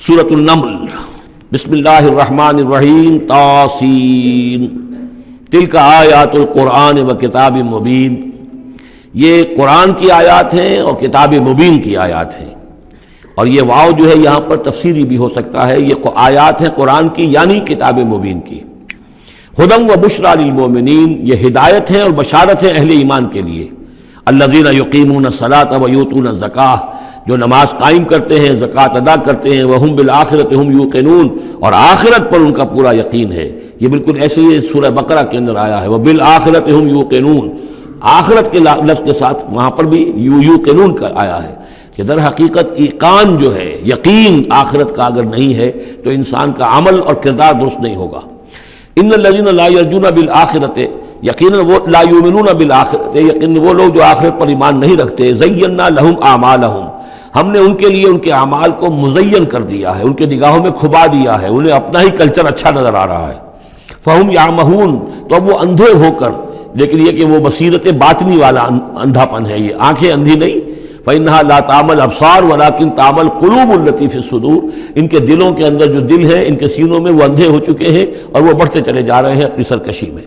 سورۃ النمل، بسم اللہ الرحمن الرحیم، طاسین، تلک آیات القرآن و کتاب مبین، یہ قرآن کی آیات ہیں اور کتاب مبین کی آیات ہیں۔ اور یہ واو جو ہے یہاں پر تفسیری بھی ہو سکتا ہے، یہ آیات ہیں قرآن کی یعنی کتاب مبین کی۔ ہدی و بشریٰ للمؤمنین، یہ ہدایت ہے اور بشارت ہے اہل ایمان کے لیے۔ الذین یقیمون الصلاۃ و یؤتون الزکاۃ، جو نماز قائم کرتے ہیں، زکوٰۃ ادا کرتے ہیں، وہم بالآخرۃ ہم یوقنون، اور آخرت پر ان کا پورا یقین ہے۔ یہ بالکل ایسے ہی سورہ بقرہ کے اندر آیا ہے، وبالآخرۃ ہم یوقنون، آخرت کے لفظ کے ساتھ وہاں پر بھی یوقنون کا آیا ہے کہ در حقیقت ایقان جو ہے، یقین آخرت کا اگر نہیں ہے تو انسان کا عمل اور کردار درست نہیں ہوگا۔ ان الذین لا یرجون بالآخرۃ، یقیناً وہ لا یؤمنون بالآخرۃ، یقیناً وہ لوگ جو آخرت پر ایمان نہیں رکھتے، زینا لہم اعمالہم، ہم نے ان کے لیے ان کے اعمال کو مزین کر دیا ہے، ان کے نگاہوں میں کھبا دیا ہے، انہیں اپنا ہی کلچر اچھا نظر آ رہا ہے۔ فہم یعمہون، تو اب وہ اندھے ہو کر، لیکن یہ کہ وہ بصیرت باطنی والا اندھا پن ہے، یہ آنکھیں اندھی نہیں۔ فإنها لا تعمى الأبصار ولكن تعمى القلوب التي في الصدور، ان کے دلوں کے اندر جو دل ہے، ان کے سینوں میں وہ اندھے ہو چکے ہیں اور وہ بڑھتے چلے جا رہے ہیں اپنی سرکشی میں۔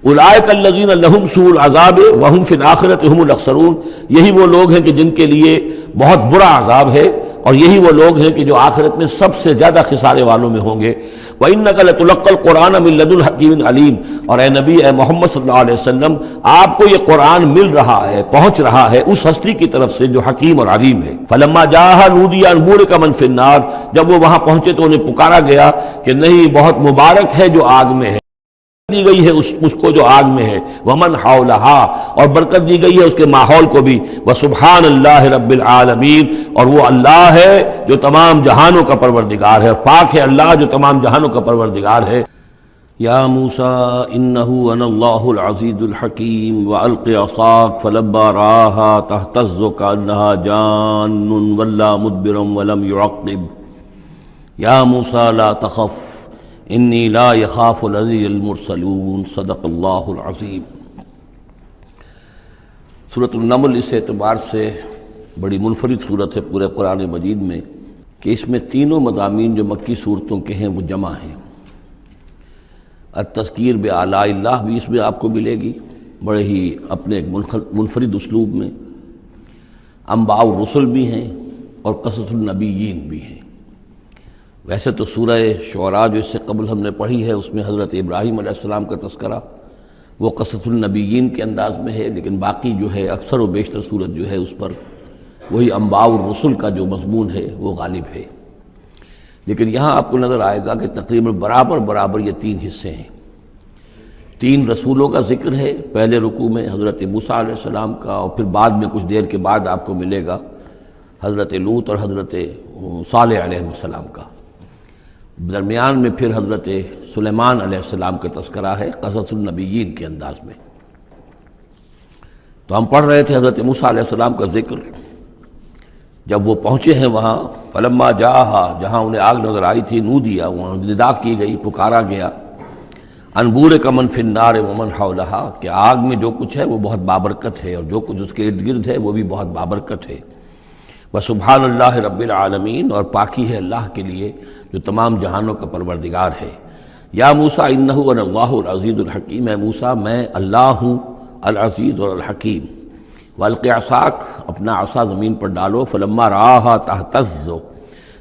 اولئک الذین لهم سوء العذاب وهم في الآخرة هم الأخسرون، یہی وہ لوگ ہیں کہ جن کے لیے بہت برا عذاب ہے، اور یہی وہ لوگ ہیں کہ جو آخرت میں سب سے زیادہ خسارے والوں میں ہوں گے۔ وَإِنَّكَ لَتُلَقَّى الْقُرْآنَ مِن لَدُنْ حَكِيمٍ عَلِيمٍ، اور اے نبی، اے محمد صلی اللہ علیہ وسلم، آپ کو یہ قرآن مل رہا ہے، پہنچ رہا ہے اس ہستی کی طرف سے جو حکیم اور علیم ہے۔ فَلَمَّا جَاءَهَا نُودِيَ أَن بُورِكَ مَن فِي النَّارِ، جب وہ وہاں پہنچے تو انہیں پکارا گیا کہ نہیں، بہت مبارک ہے جو آگ میں ہے، دی گئی ہے اس کو جو آگ میں ہے، ومن حولہا، اور برکت دی گئی ہے اس کے ماحول کو بھی، وسبحان اللہ رب العالمین، اور وہ اللہ ہے جو تمام جہانوں کا پروردگار ہے، اور پاک ہے اللہ جو تمام جہانوں کا پروردگار ہے۔ یا موسیٰ انہ انا اللہ العزیز الحکیم والق عصاک فلما رآہا تہتز کأنہا جان ولا مدبرا ولم يعقب یا موسیٰ لا تخف انی لا یخاف لدی المرسلون، صدق اللہ العظیم۔ سورۃ النمل اس اعتبار سے بڑی منفرد صورت ہے پورے قرآن مجید میں کہ اس میں تینوں مضامین جو مکی صورتوں کے ہیں وہ جمع ہیں۔ التذکیر بآلاء اللہ بھی اس میں آپ کو ملے گی، بڑے ہی اپنے ایک منفرد اسلوب میں۔ انباء الرسل بھی ہیں اور قصص النبیین بھی ہیں۔ ویسے تو سورہ شعراء جو اس سے قبل ہم نے پڑھی ہے اس میں حضرت ابراہیم علیہ السلام کا تذکرہ وہ قصص النبیین کے انداز میں ہے، لیکن باقی جو ہے اکثر و بیشتر صورت جو ہے اس پر وہی انباء الرسل کا جو مضمون ہے وہ غالب ہے۔ لیکن یہاں آپ کو نظر آئے گا کہ تقریباً برابر یہ تین حصے ہیں۔ تین رسولوں کا ذکر ہے، پہلے رکوع میں حضرت موسیٰ علیہ السلام کا، اور پھر بعد میں کچھ دیر کے بعد آپ کو ملے گا حضرت لوط اور حضرت صالح علیہ السلام کا۔ درمیان میں پھر حضرت سلیمان علیہ السلام کا تذکرہ ہے قصص النبیین کے انداز میں۔ تو ہم پڑھ رہے تھے حضرت موسیٰ علیہ السلام کا ذکر، جب وہ پہنچے ہیں وہاں، فلما جاءہا، جہاں انہیں آگ نظر آئی تھی، نودیا، وہاں ندا کی گئی، پکارا گیا، ان بورک من فی النار ومن حولہا، کہ آگ میں جو کچھ ہے وہ بہت بابرکت ہے اور جو کچھ اس کے ارد گرد ہے وہ بھی بہت بابرکت ہے۔ وسبحان اللہ رب العالمین، اور پاکی ہے اللہ کے لیے جو تمام جہانوں کا پروردگار ہے۔ یا موسیٰ انہ انا اللہ العزیز الحکیم، اے موسیٰ میں اللہ ہوں العزیز اور الحکیم۔ والق عصاک، اپنا عصا زمین پر ڈالو، فلما رآہا تہتز،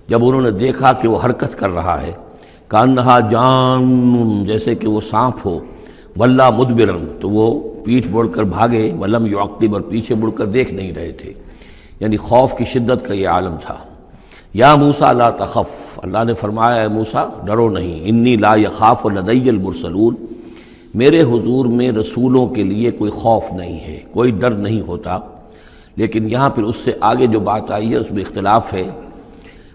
جب انہوں نے دیکھا کہ وہ حرکت کر رہا ہے، کأنہا جان، جیسے کہ وہ سانپ ہو، ولا مدبرا، تو وہ پیٹھ موڑ کر بھاگے، ولم یعقب، اور پیچھے مڑ کر دیکھ نہیں رہے تھے، یعنی خوف کی شدت کا یہ عالم تھا۔ یا موسیٰ لا تخف، اللہ نے فرمایا اے موسیٰ ڈرو نہیں، انی لا یخاف لدی المرسلون، میرے حضور میں رسولوں کے لیے کوئی خوف نہیں ہے، کوئی ڈر نہیں ہوتا۔ لیکن یہاں پھر اس سے آگے جو بات آئی ہے اس میں اختلاف ہے،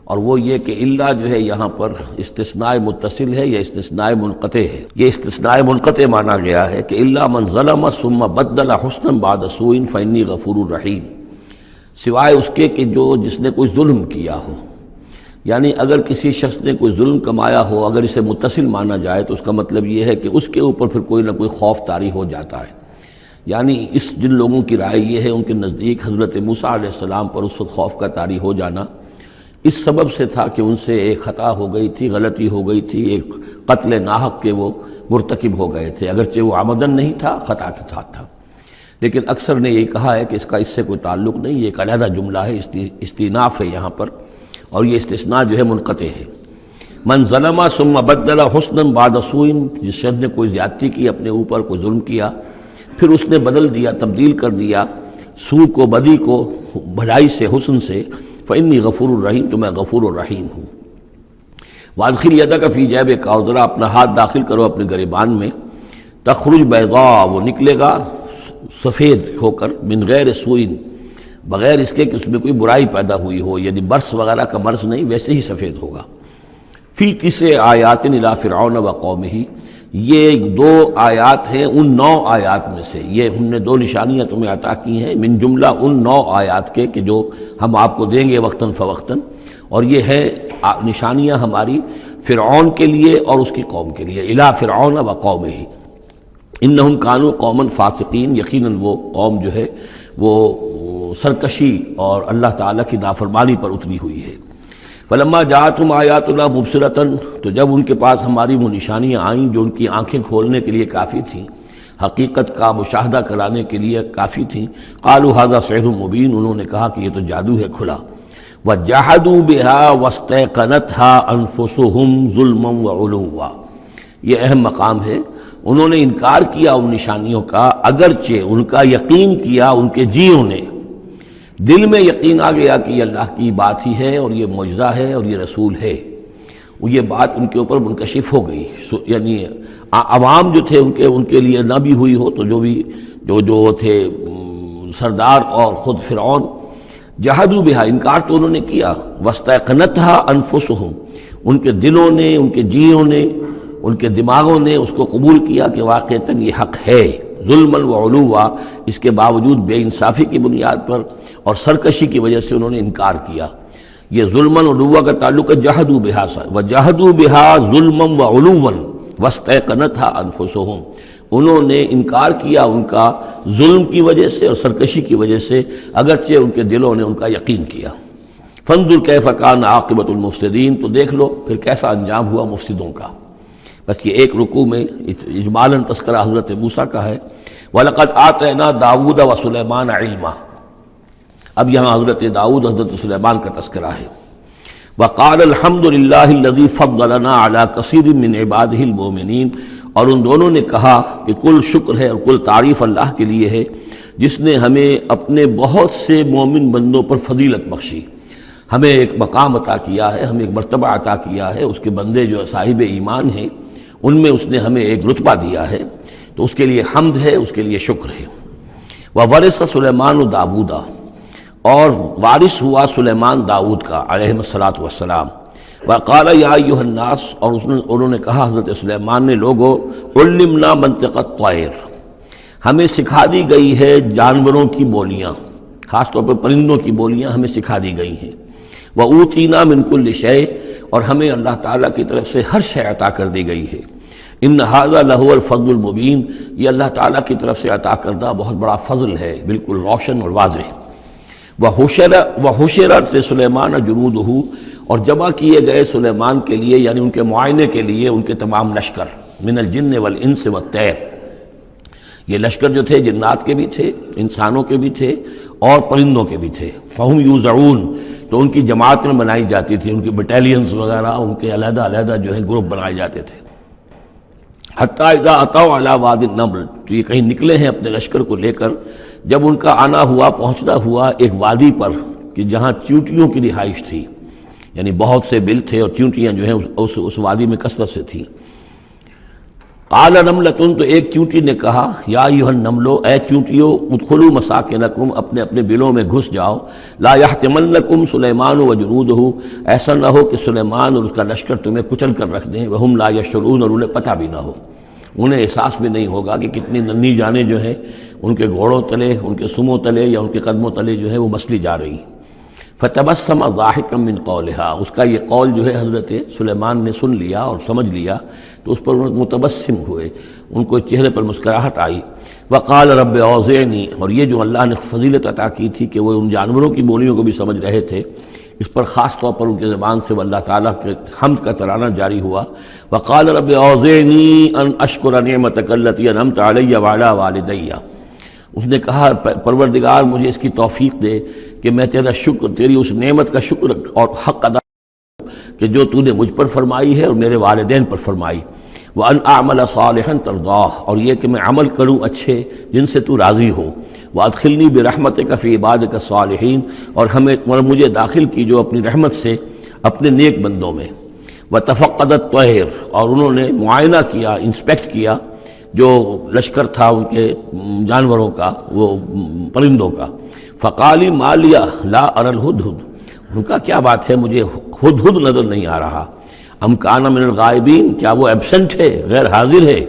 اور وہ یہ کہ الا جو ہے یہاں پر استثناء متصل ہے یا استثناء منقطع ہے۔ یہ استثناء منقطع مانا گیا ہے کہ الا من ظلم ثم بدل حسنا بعد سوء فانی غفور رحیم، سوائے اس کے کہ جس نے کوئی ظلم کیا ہو، یعنی اگر کسی شخص نے کوئی ظلم کمایا ہو، اگر اسے متصل مانا جائے تو اس کا مطلب یہ ہے کہ اس کے اوپر پھر کوئی نہ کوئی خوف طاری ہو جاتا ہے۔ یعنی جن لوگوں کی رائے یہ ہے، ان کے نزدیک حضرت موسیٰ علیہ السلام پر اس وقت خوف کا طاری ہو جانا اس سبب سے تھا کہ ان سے ایک خطا ہو گئی تھی، غلطی ہو گئی تھی، ایک قتل ناحق کے وہ مرتکب ہو گئے تھے، اگرچہ وہ عمدن نہیں تھا، خطا کے ساتھ تھا۔ لیکن اکثر نے یہ کہا ہے کہ اس کا اس سے کوئی تعلق نہیں، یہ ایک علیحدہ جملہ ہے، استئناف ہے یہاں پر، اور یہ استثناء جو ہے منقطع ہے۔ من ظلم ثم بدل حسنا بعد سوء، جس شخص نے کوئی زیادتی کی اپنے اوپر، کوئی ظلم کیا، پھر اس نے بدل دیا، تبدیل کر دیا سوء کو، بدی کو، بھلائی سے، حسن سے، فإنی غفور الرحیم، تو میں غفور الرحیم ہوں۔ وادخل یدک فی جیبک، اور ذرا اپنا ہاتھ داخل کرو اپنے گریبان میں، تخرج بیضاء، وہ نکلے گا سفید ہو کر، من غیر سوء، بغیر اس کے کہ اس میں کوئی برائی پیدا ہوئی ہو، یعنی برس وغیرہ کا مرض نہیں، ویسے ہی سفید ہوگا۔ فی 9 آیات الی فرعون وقومہ، یہ 2 آیات ہیں ان 9 آیات میں سے، یہ ہم نے 2 نشانیاں تمہیں عطا کی ہیں من جملہ ان 9 آیات کے کہ جو ہم آپ کو دیں گے وقتاً فوقتاً، اور یہ ہے نشانیاں ہماری فرعون کے لیے اور اس کی قوم کے لیے، الی فرعون وقومہ، انہم کانوا قوما فاسقین، یقیناً وہ قوم جو ہے وہ سرکشی اور اللہ تعالیٰ کی نافرمانی پر اتری ہوئی ہے۔ فلما جاءتهم آیاتنا مبصرۃ، تو جب ان کے پاس ہماری وہ نشانیاں آئیں جو ان کی آنکھیں کھولنے کے لیے کافی تھیں، حقیقت کا مشاہدہ کرانے کے لیے کافی تھیں، قالوا ھذا سحر مبین، انہوں نے کہا کہ یہ تو جادو ہے کھلا، وجحدوا بها واستيقنتها انفسهم ظلما وعلوا، یہ اہم مقام ہے، انہوں نے انکار کیا ان نشانیوں کا، اگرچہ ان کا یقین کیا ان کے جیوں نے، دل میں یقین آ گیا کہ یہ اللہ کی بات ہی ہے اور یہ معجزہ ہے اور یہ رسول ہے، وہ یہ بات ان کے اوپر منکشف ہو گئی، یعنی عوام جو تھے ان کے لیے نہ بھی ہوئی ہو تو جو تھے سردار اور خود فرعون، جحدوا بہا، انکار تو انہوں نے کیا، واستيقنتها انفسهم، ان کے دلوں نے، ان کے جیوں نے، ان کے دماغوں نے اس کو قبول کیا کہ واقعتاً یہ حق ہے، ظلما وعلوا، اس کے باوجود بے انصافی کی بنیاد پر اور سرکشی کی وجہ سے انہوں نے انکار کیا۔ یہ ظلما وعلوا کا تعلق ہے جحدوا بہا سے، وجحدوا بہا ظلما وعلوا واستيقنتها انفسهم، انہوں نے انکار کیا ان کا ظلم کی وجہ سے اور سرکشی کی وجہ سے، اگرچہ ان کے دلوں نے ان کا یقین کیا۔ فانظر کیف کان عاقبۃ المفسدین، تو دیکھ لو پھر کیسا انجام ہوا مفسدوں کا۔ بس یہ ایک رکوع میں اجمالاً تذکرہ حضرت موسیٰ کا ہے، وَلَقَدْ آتَيْنَا دَاوُودَ وَسُلَيْمَانَ عِلْمًا، اب یہاں حضرت داؤد، حضرت سلیمان کا تذکرہ ہے۔ وَقَالَ الْحَمْدُ لِلَّهِ الَّذِي فَضَّلَنَا عَلَى كَثِيرٍ مِّنْ عِبَادِهِ الْمُؤْمِنِينَ، اور ان دونوں نے کہا کہ کل شکر ہے اور کل تعریف اللہ کے لیے ہے جس نے ہمیں اپنے بہت سے مومن بندوں پر فضیلت بخشی، ہمیں ایک مقام عطا کیا ہے، ہمیں ایک مرتبہ عطا کیا ہے، اس کے بندے جو صاحب ایمان ہیں ان میں اس نے ہمیں ایک رتبہ دیا ہے، تو اس کے لیے حمد ہے، اس کے لیے شکر ہے۔ وَوَرِثَ سُلَيْمَانُ دَاوُودَ، اور وارث ہوا سلیمان داؤد کا علیہ الصلاۃ والسلام۔ وَقَالَ يَا أَيُّهَا النَّاسُ، اور انہوں نے کہا حضرت سلیمان نے، لوگو عُلِّمْنَا مَنطِقَ الطَّيْرِ، ہمیں سکھا دی گئی ہے جانوروں کی بولیاں، خاص طور پر پرندوں کی بولیاں ہمیں سکھا دی گئی ہیں۔ وَأُوتِينَا مِن كُلِّ شَيْءٍ، اور ہمیں اللہ تعالیٰ کی طرف سے ہر شے عطا کر دی گئی ہے۔ ان ھذا لہو الفضل المبین، یہ اللہ تعالیٰ کی طرف سے عطا کردہ بہت بڑا فضل ہے، بالکل روشن اور واضح۔ وحشرت سلیمان جنودہ، اور جمع کیے گئے سلیمان کے لیے، یعنی ان کے معائنے کے لیے، ان کے تمام لشکر، من الجن والانس والطیر، یہ لشکر جو تھے جنات کے بھی تھے، انسانوں کے بھی تھے اور پرندوں کے بھی تھے۔ فہم یوزعون، تو ان کی جماعتیں بنائی جاتی تھی، ان کی بٹالینز وغیرہ، ان کے علیحدہ علیحدہ جو ہے گروپ بنائے جاتے تھے۔ حتیٰ اذا اتوا علی وادی النمل، تو یہ کہیں نکلے ہیں اپنے لشکر کو لے کر، جب ان کا آنا ہوا، پہنچنا ہوا ایک وادی پر کہ جہاں چیونٹیوں کی رہائش تھی، یعنی بہت سے بل تھے اور چیونٹیاں جو ہیں اس وادی میں کثرت سے تھیں۔ قال نملۃ، تو ایک چیونٹی نے کہا، یا ایھا النمل، اے چیونٹیوں، ادخلوا مساکنکم، اپنے اپنے بلوں میں گھس جاؤ، لا یحطمنکم سلیمان وجنودہ، ایسا نہ ہو کہ سلیمان اور اس کا لشکر تمہیں کچل کر رکھ دیں، وہم لا یشعرون، اور انہیں پتہ بھی نہ ہو، انہیں احساس بھی نہیں ہوگا کہ کتنی ننھی جانیں جو ہیں ان کے گھوڑوں تلے، ان کے سموں تلے یا ان کے قدموں تلے جو ہے وہ مسلی جا رہی۔ فتبسم ضاحکا من قولها، اس کا یہ قول جو ہے حضرت سلیمان نے سن لیا اور سمجھ لیا تو اس پر متبسم ہوئے، ان کو چہرے پر مسکراہٹ آئی۔ وقال رب اوزعنی، اور یہ جو اللہ نے فضیلت عطا کی تھی کہ وہ ان جانوروں کی بولیوں کو بھی سمجھ رہے تھے، اس پر خاص طور پر ان کی زبان سے اللہ تعالیٰ کے حمد کا ترانہ جاری ہوا. وقال رب اوزعنی ان اشکر نعمتک التی انعمت علی وعلی والدی. اس نے کہا پروردگار مجھے اس کی توفیق دے کہ میں تیرا شکر، تیری اس نعمت کا شکر اور حق ادا کہ جو تو نے مجھ پر فرمائی ہے اور میرے والدین پر فرمائی. وَأَنْ أَعْمَلَ صَالِحًا تَرْضَاهُ، اور یہ کہ میں عمل کروں اچھے جن سے تو راضی ہو. وَأَدْخِلْنِي بِرَحْمَتِكَ فِي عِبَادِكَ الصَّالِحِينَ، اور مجھے داخل کی جو اپنی رحمت سے اپنے نیک بندوں میں. وَتَفَقَّدَ الطَّيْرَ، اور انہوں نے معائنہ کیا، انسپیکٹ کیا جو لشکر تھا ان کے جانوروں کا، وہ پرندوں کا. فَقَالِ مَا لِيَ لَا أَرَى الْهُدْهُدْ، ان کا کیا بات ہے مجھے ہدہد نظر نہیں آ رہا. ام کان من الغائبین، کیا وہ ایبسنٹ ہے، غیر حاضر ہے.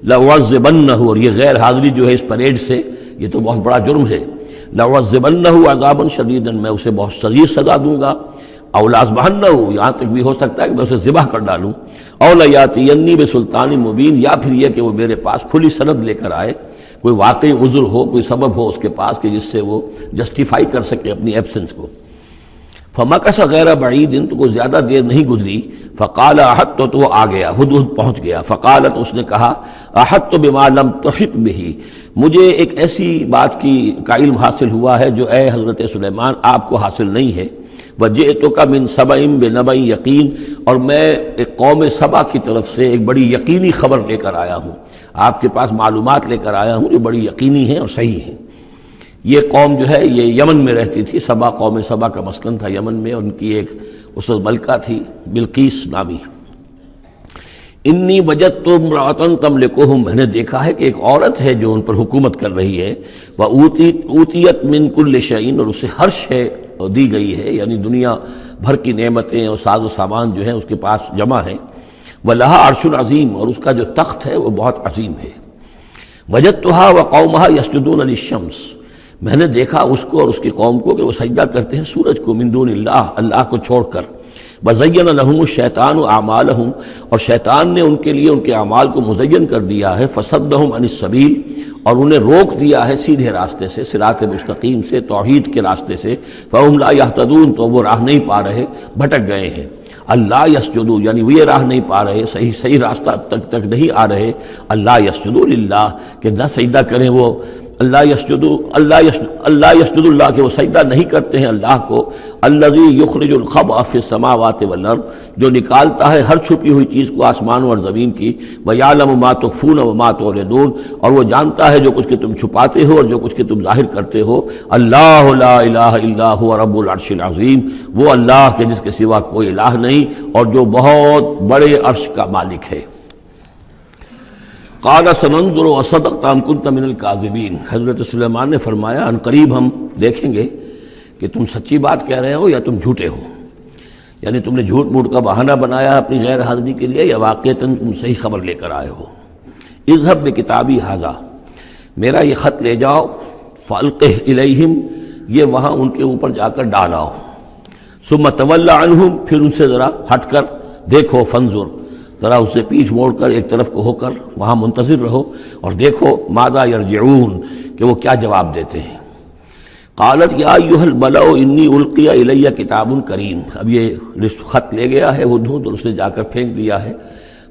لَأُعَذِّبَنَّهُ، اور یہ غیر حاضری جو ہے اس پریڈ سے یہ تو بہت بڑا جرم ہے. لَأُعَذِّبَنَّهُ عَذَابًا شَدِيدًا، میں اسے بہت شدید سزا دوں گا. او لَأَذْبَحَنَّهُ، یہاں تک بھی ہو سکتا ہے کہ میں اسے ذبح کر ڈالوں. او لَيَأْتِيَنِّي بِسُلْطَانٍ مُبِينٍ، یا پھر یہ کہ وہ میرے پاس کھلی سند لے کر آئے، کوئی واقعی عذر ہو، کوئی سبب ہو اس کے پاس کہ جس سے وہ جسٹیفائی کر سکے اپنی ایبسنس کو. فمکث غیر بعید، تو کوئی زیادہ دیر نہیں گزری. فقال احط، تو وہ آ گیا، ہدہد پہنچ گیا. فقالت، اس نے کہا احط بما لم تحط به، مجھے ایک ایسی بات کا علم حاصل ہوا ہے جو اے حضرت سلیمان آپ کو حاصل نہیں ہے. وجئتک من سبأ بنبأ یقین، اور میں ایک قوم سبا کی طرف سے ایک بڑی یقینی خبر لے کر آیا ہوں، آپ کے پاس معلومات لے کر آیا ہوں جو بڑی یقینی ہیں اور صحیح ہیں. یہ قوم جو ہے یہ یمن میں رہتی تھی، سبا، قوم سبا کا مسکن تھا یمن میں. ان کی ایک اس وقت ملکہ تھی بلقیس نامی. انی وجدت امرأۃ تملکہم، میں نے دیکھا ہے کہ ایک عورت ہے جو ان پر حکومت کر رہی ہے. وَأُوتِیَتْ مِن كُلِّ شَيْءٍ، اور اسے ہر شے دی گئی ہے، یعنی دنیا بھر کی نعمتیں اور ساز و سامان جو ہیں اس کے پاس جمع ہے. وَلَهَا عَرْشٌ عَظِيمٌ، اور اس کا جو تخت ہے وہ بہت عظیم ہے. وَجَدتُّهَا وَقَوْمَهَا يَسْجُدُونَ لِلشَّمْسِ، میں نے دیکھا اس کو اور اس کی قوم کو کہ وہ سجدہ کرتے ہیں سورج کو، من دون اللہ، اللہ کو چھوڑ کر. وَزَيَّنَ لَهُمُ الشَّيْطَانُ أَعْمَالَهُمْ، اور شیطان نے ان کے لیے ان کے اعمال کو مزین کر دیا ہے. فَصَدَّهُمْ عَنِ السَّبِيلِ، اور انہیں روک دیا ہے سیدھے راستے سے، صراط مستقیم سے، توحید کے راستے سے. فَهُمْ لَا يَهْتَدُونَ، تو وہ راہ نہیں پا رہے، بھٹک گئے ہیں. اللہ یسجدوا، یعنی وہ یہ راہ نہیں پا رہے، صحیح راستہ تک نہیں آ رہے. اللہ یسجدوا للہ، کہ نہ سجدہ کریں وہ اللہ یسجد اللہ، کہ وہ سجدہ نہیں کرتے ہیں اللہ کو. الذی یخرج الخبء فی السماوات والارض، جو نکالتا ہے ہر چھپی ہوئی چیز کو آسمانوں اور زمین کی. ویعلم ما تخفون وما تعلنون، اور وہ جانتا ہے جو کچھ کہ تم چھپاتے ہو اور جو کچھ کہ تم ظاہر کرتے ہو. اللہ لا الہ الا هو رب العرش العظیم، وہ اللہ کے جس کے سوا کوئی الہ نہیں اور جو بہت بڑے عرش کا مالک ہے. قال سننظر اصدقت ام كنت من الكاذبین، حضرت سلیمان نے فرمایا ان قریب ہم دیکھیں گے کہ تم سچی بات کہہ رہے ہو یا تم جھوٹے ہو، یعنی تم نے جھوٹ موٹ کا بہانہ بنایا اپنی غیر حاضری کے لیے یا واقعتاً تم صحیح خبر لے کر آئے ہو. اذهب بکتابی ھذا، میرا یہ خط لے جاؤ. فالقہ الیہم، یہ وہاں ان کے اوپر جا کر ڈالاؤ. ثم تول عنہم، پھر ان سے ذرا ہٹ کر دیکھو. فانظر، ذرا اس سے پیٹھ موڑ کر ایک طرف کو ہو کر وہاں منتظر رہو اور دیکھو ماذا یرجعون، کہ وہ کیا جواب دیتے ہیں. قالت یا ایھا الملأ انی القی الی کتاب کریم، اب یہ خط لے گیا ہے ہدہد اور اس نے جا کر پھینک دیا ہے،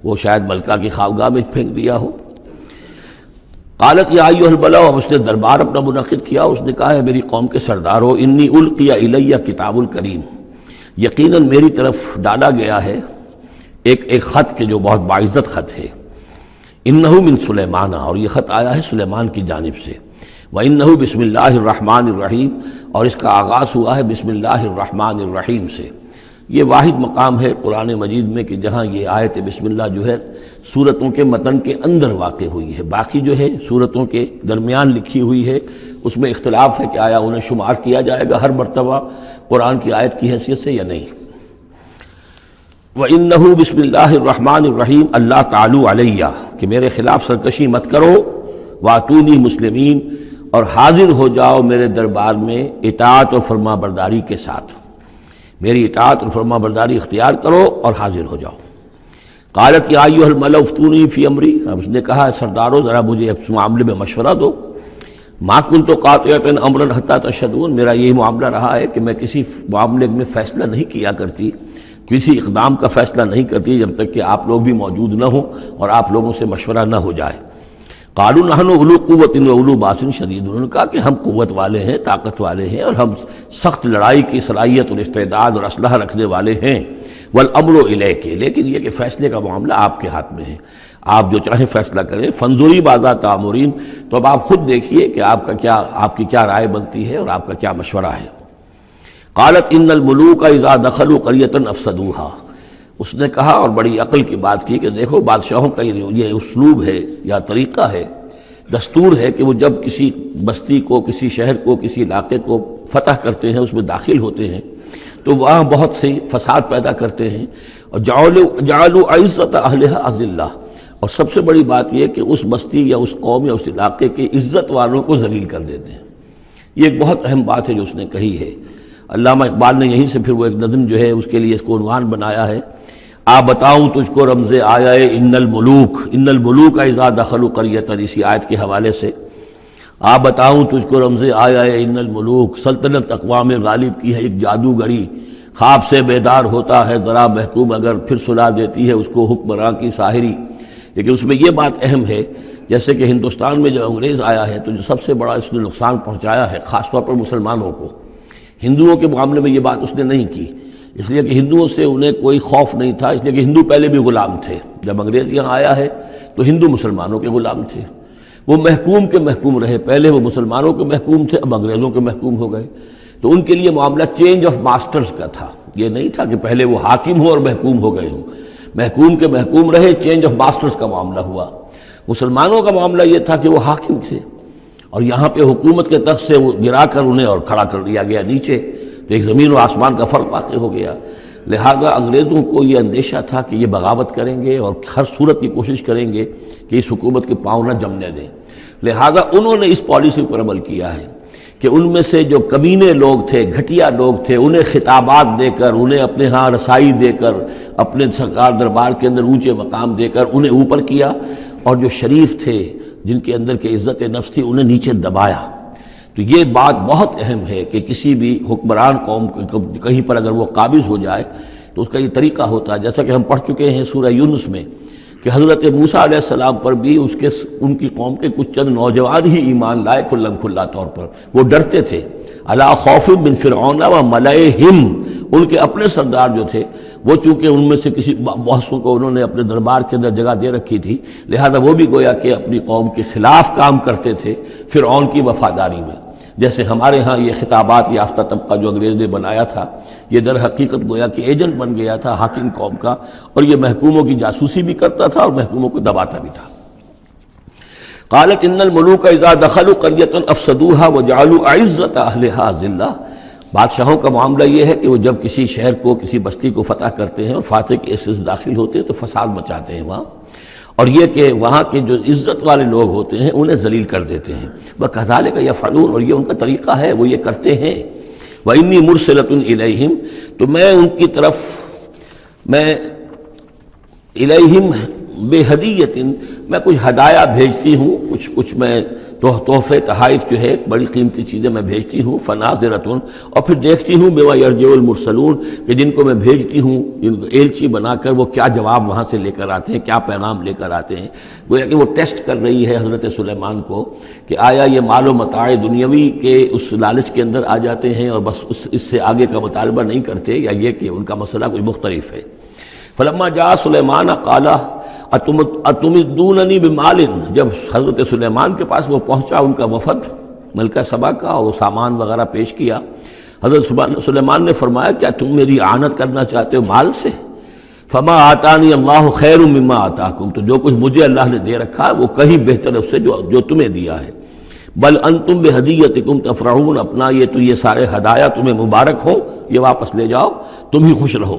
وہ شاید ملکہ کی خوابگاہ میں پھینک دیا ہو. قالت یا ایھا الملأ، اب اس نے دربار اپنا منعقد کیا، اس نے کہا ہے میری قوم کے سردارو، انی القی الی کتاب کریم، یقیناً میری طرف ڈالا گیا ہے ایک خط کے جو بہت باعزت خط ہے. انہو من سلیمان، اور یہ خط آیا ہے سلیمان کی جانب سے. وانہو بسم اللہ الرحمن الرحیم، اور اس کا آغاز ہوا ہے بسم اللہ الرحمن الرحیم سے. یہ واحد مقام ہے قرآن مجید میں کہ جہاں یہ آیت بسم اللہ جو ہے سورتوں کے متن کے اندر واقع ہوئی ہے. باقی جو ہے سورتوں کے درمیان لکھی ہوئی ہے، اس میں اختلاف ہے کہ آیا انہیں شمار کیا جائے گا ہر مرتبہ قرآن کی آیت کی حیثیت سے یا نہیں. وَإِنَّهُ بسم اللہ الرحمن الرحیم اللہ تعالی علیہ، کہ میرے خلاف سرکشی مت کرو. وَأْتُونِي مسلمین، اور حاضر ہو جاؤ میرے دربار میں اطاعت و فرما برداری کے ساتھ، میری اطاعت اور فرما برداری اختیار کرو اور حاضر ہو جاؤ. قالت یا ایھا الملأ افتونی فی امری، اب اس نے کہا سردارو ذرا مجھے اس معاملے میں مشورہ دو. ما کنت قاطعۃ امرا حتی تشہدون، میرا یہی معاملہ رہا ہے کہ میں کسی معاملے میں فیصلہ نہیں کیا کرتی، کسی اقدام کا فیصلہ نہیں کرتی جب تک کہ آپ لوگ بھی موجود نہ ہوں اور آپ لوگوں سے مشورہ نہ ہو جائے۔ قالوا نحن اولو قوت و اولو باس شدید، انہوں نے کہا کہ ہم قوت والے ہیں، طاقت والے ہیں، اور ہم سخت لڑائی کی صلاحیت اور استعداد اور اسلحہ رکھنے والے ہیں۔ والامر الیک، لیکن یہ کہ فیصلے کا معاملہ آپ کے ہاتھ میں ہے، آپ جو چاہیں فیصلہ کریں۔ فانظری ماذا تأمرین، تو اب آپ خود دیکھیے کہ آپ کی کیا رائے بنتی ہے اور آپ کا کیا مشورہ ہے۔ قالت ان الملوک اذا دخلوا قریۃ افسدوها، اس نے کہا اور بڑی عقل کی بات کی کہ دیکھو بادشاہوں کا یہ اسلوب ہے یا طریقہ ہے، دستور ہے کہ وہ جب کسی بستی کو، کسی شہر کو، کسی علاقے کو فتح کرتے ہیں، اس میں داخل ہوتے ہیں تو وہاں بہت سے فساد پیدا کرتے ہیں، اور جعلوا عزت اہلھا اذلہ، اور سب سے بڑی بات یہ کہ اس بستی یا اس قوم یا اس علاقے کے عزت والوں کو ذلیل کر دیتے ہیں۔ یہ ایک بہت اہم بات ہے جو اس نے کہی ہے۔ علامہ اقبال نے یہیں سے پھر وہ ایک نظم جو ہے اس کے لیے اس کو عنوان بنایا ہے، آ بتاؤں تجھ کو رمز آیا ان الملوک اذا دخلوا قریۃ، اسی آیت کے حوالے سے آ بتاؤں تجھ کو رمز آیا ان الملوک، سلطنت اقوام غالب کی ہے ایک جادوگری، خواب سے بیدار ہوتا ہے ذرا محکوم اگر پھر سلا دیتی ہے اس کو حکمراں کی ساحری۔ لیکن اس میں یہ بات اہم ہے، جیسے کہ ہندوستان میں جب انگریز آیا ہے تو جو سب سے بڑا اس نے نقصان پہنچایا ہے خاص طور پر مسلمانوں کو، ہندوؤں کے معاملے میں یہ بات اس نے نہیں کی، اس لیے کہ ہندوؤں سے انہیں کوئی خوف نہیں تھا، اس لیے کہ ہندو پہلے بھی غلام تھے۔ جب انگریز یہاں آیا ہے تو ہندو مسلمانوں کے غلام تھے، وہ محکوم کے محکوم رہے، پہلے وہ مسلمانوں کے محکوم تھے، اب انگریزوں کے محکوم ہو گئے، تو ان کے لیے معاملہ چینج آف ماسٹرز کا تھا، یہ نہیں تھا کہ پہلے وہ حاکم ہو اور محکوم ہو گئے ہوں، محکوم کے محکوم رہے، چینج آف ماسٹرز کا معاملہ ہوا۔ مسلمانوں کا معاملہ یہ تھا کہ وہ حاکم تھے، اور یہاں پہ حکومت کے تخت سے وہ گرا کر انہیں اور کھڑا کر دیا گیا نیچے، تو ایک زمین و آسمان کا فرق واقع ہو گیا۔ لہذا انگریزوں کو یہ اندیشہ تھا کہ یہ بغاوت کریں گے اور ہر صورت کی کوشش کریں گے کہ اس حکومت کے پاؤں نہ جمنے دیں، لہذا انہوں نے اس پالیسی پر عمل کیا ہے کہ ان میں سے جو کمینے لوگ تھے، گھٹیا لوگ تھے، انہیں خطابات دے کر، انہیں اپنے ہاں رسائی دے کر، اپنے سرکار دربار کے اندر اونچے مقام دے کر انہیں اوپر کیا، اور جو شریف تھے جن کے اندر کے عزت نفس تھی انہیں نیچے دبایا۔ تو یہ بات بہت اہم ہے کہ کسی بھی حکمران قوم کہیں پر اگر وہ قابض ہو جائے تو اس کا یہ طریقہ ہوتا ہے، جیسا کہ ہم پڑھ چکے ہیں سورہ یونس میں کہ حضرت موسیٰ علیہ السلام پر بھی ان کی قوم کے کچھ چند نوجوان ہی ایمان لائے کھلم کھلا طور پر، وہ ڈرتے تھے۔ الا خوف من فرعون و ملئہم، ان کے اپنے سردار جو تھے وہ چونکہ ان میں سے کسی بحثوں کو انہوں نے اپنے دربار کے اندر جگہ دے رکھی تھی، لہذا وہ بھی گویا کہ اپنی قوم کے خلاف کام کرتے تھے فرعون کی وفاداری میں۔ جیسے ہمارے ہاں یہ خطابات یافتہ طبقہ جو انگریز نے بنایا تھا، یہ در حقیقت گویا کہ ایجنٹ بن گیا تھا حاکم قوم کا، اور یہ محکوموں کی جاسوسی بھی کرتا تھا اور محکوموں کو دباتا بھی تھا۔ قالت ان الملوک اذا دخلوا قریۃ افسدوها وجعلوا عزت اہلھا ذلہ، بادشاہوں کا معاملہ یہ ہے کہ وہ جب کسی شہر کو، کسی بستی کو فتح کرتے ہیں اور فاتح کے حصے سے داخل ہوتے ہیں تو فساد مچاتے ہیں وہاں، اور یہ کہ وہاں کے جو عزت والے لوگ ہوتے ہیں انہیں ذلیل کر دیتے ہیں۔ وَكَذَلِكَ يَفْعَلُونَ، اور یہ ان کا طریقہ ہے، وہ یہ کرتے ہیں۔ وَإِنِّي مُرْسِلَةٌ إِلَيْهِمْ، تو میں ان کی طرف، میں إِلَيْهِمْ بِهَدِيَّةٍ، میں کچھ ہدایہ بھیجتی ہوں، کچھ میں تحفے تحائف جو ہے بڑی قیمتی چیزیں میں بھیجتی ہوں۔ فَنَاظِرَةٌ، اور پھر دیکھتی ہوں بِمَا يَرْجِعُ الْمُرْسَلُونَ، کہ جن کو میں بھیجتی ہوں ایلچی بنا کر وہ کیا جواب وہاں سے لے کر آتے ہیں، کیا پیغام لے کر آتے ہیں۔ گویا کہ وہ ٹیسٹ کر رہی ہے حضرت سلیمان کو کہ آیا یہ مال و متاع دنیاوی کے اس لالچ کے اندر آ جاتے ہیں اور بس اس سے آگے کا مطالبہ نہیں کرتے، یا یہ کہ ان کا مسئلہ کوئی مختلف ہے۔ فلما جاء سلیمان قال اتمدوننی بمال، جب حضرت سلیمان کے پاس وہ پہنچا ان کا وفد ملکہ سبا کا، اور وہ سامان وغیرہ پیش کیا، حضرت سلیمان نے فرمایا کیا تم میری اعانت کرنا چاہتے ہو مال سے؟ فما آتانی اللہ خیر مما آتاکم، تو جو کچھ مجھے اللہ نے دے رکھا ہے وہ کہیں بہتر ہے اس سے جو تمہیں دیا ہے۔ بل انتم بہدیتکم تفرحون، اپنا یہ سارے ہدایہ تمہیں مبارک ہو، یہ واپس لے جاؤ، تم ہی خوش رہو۔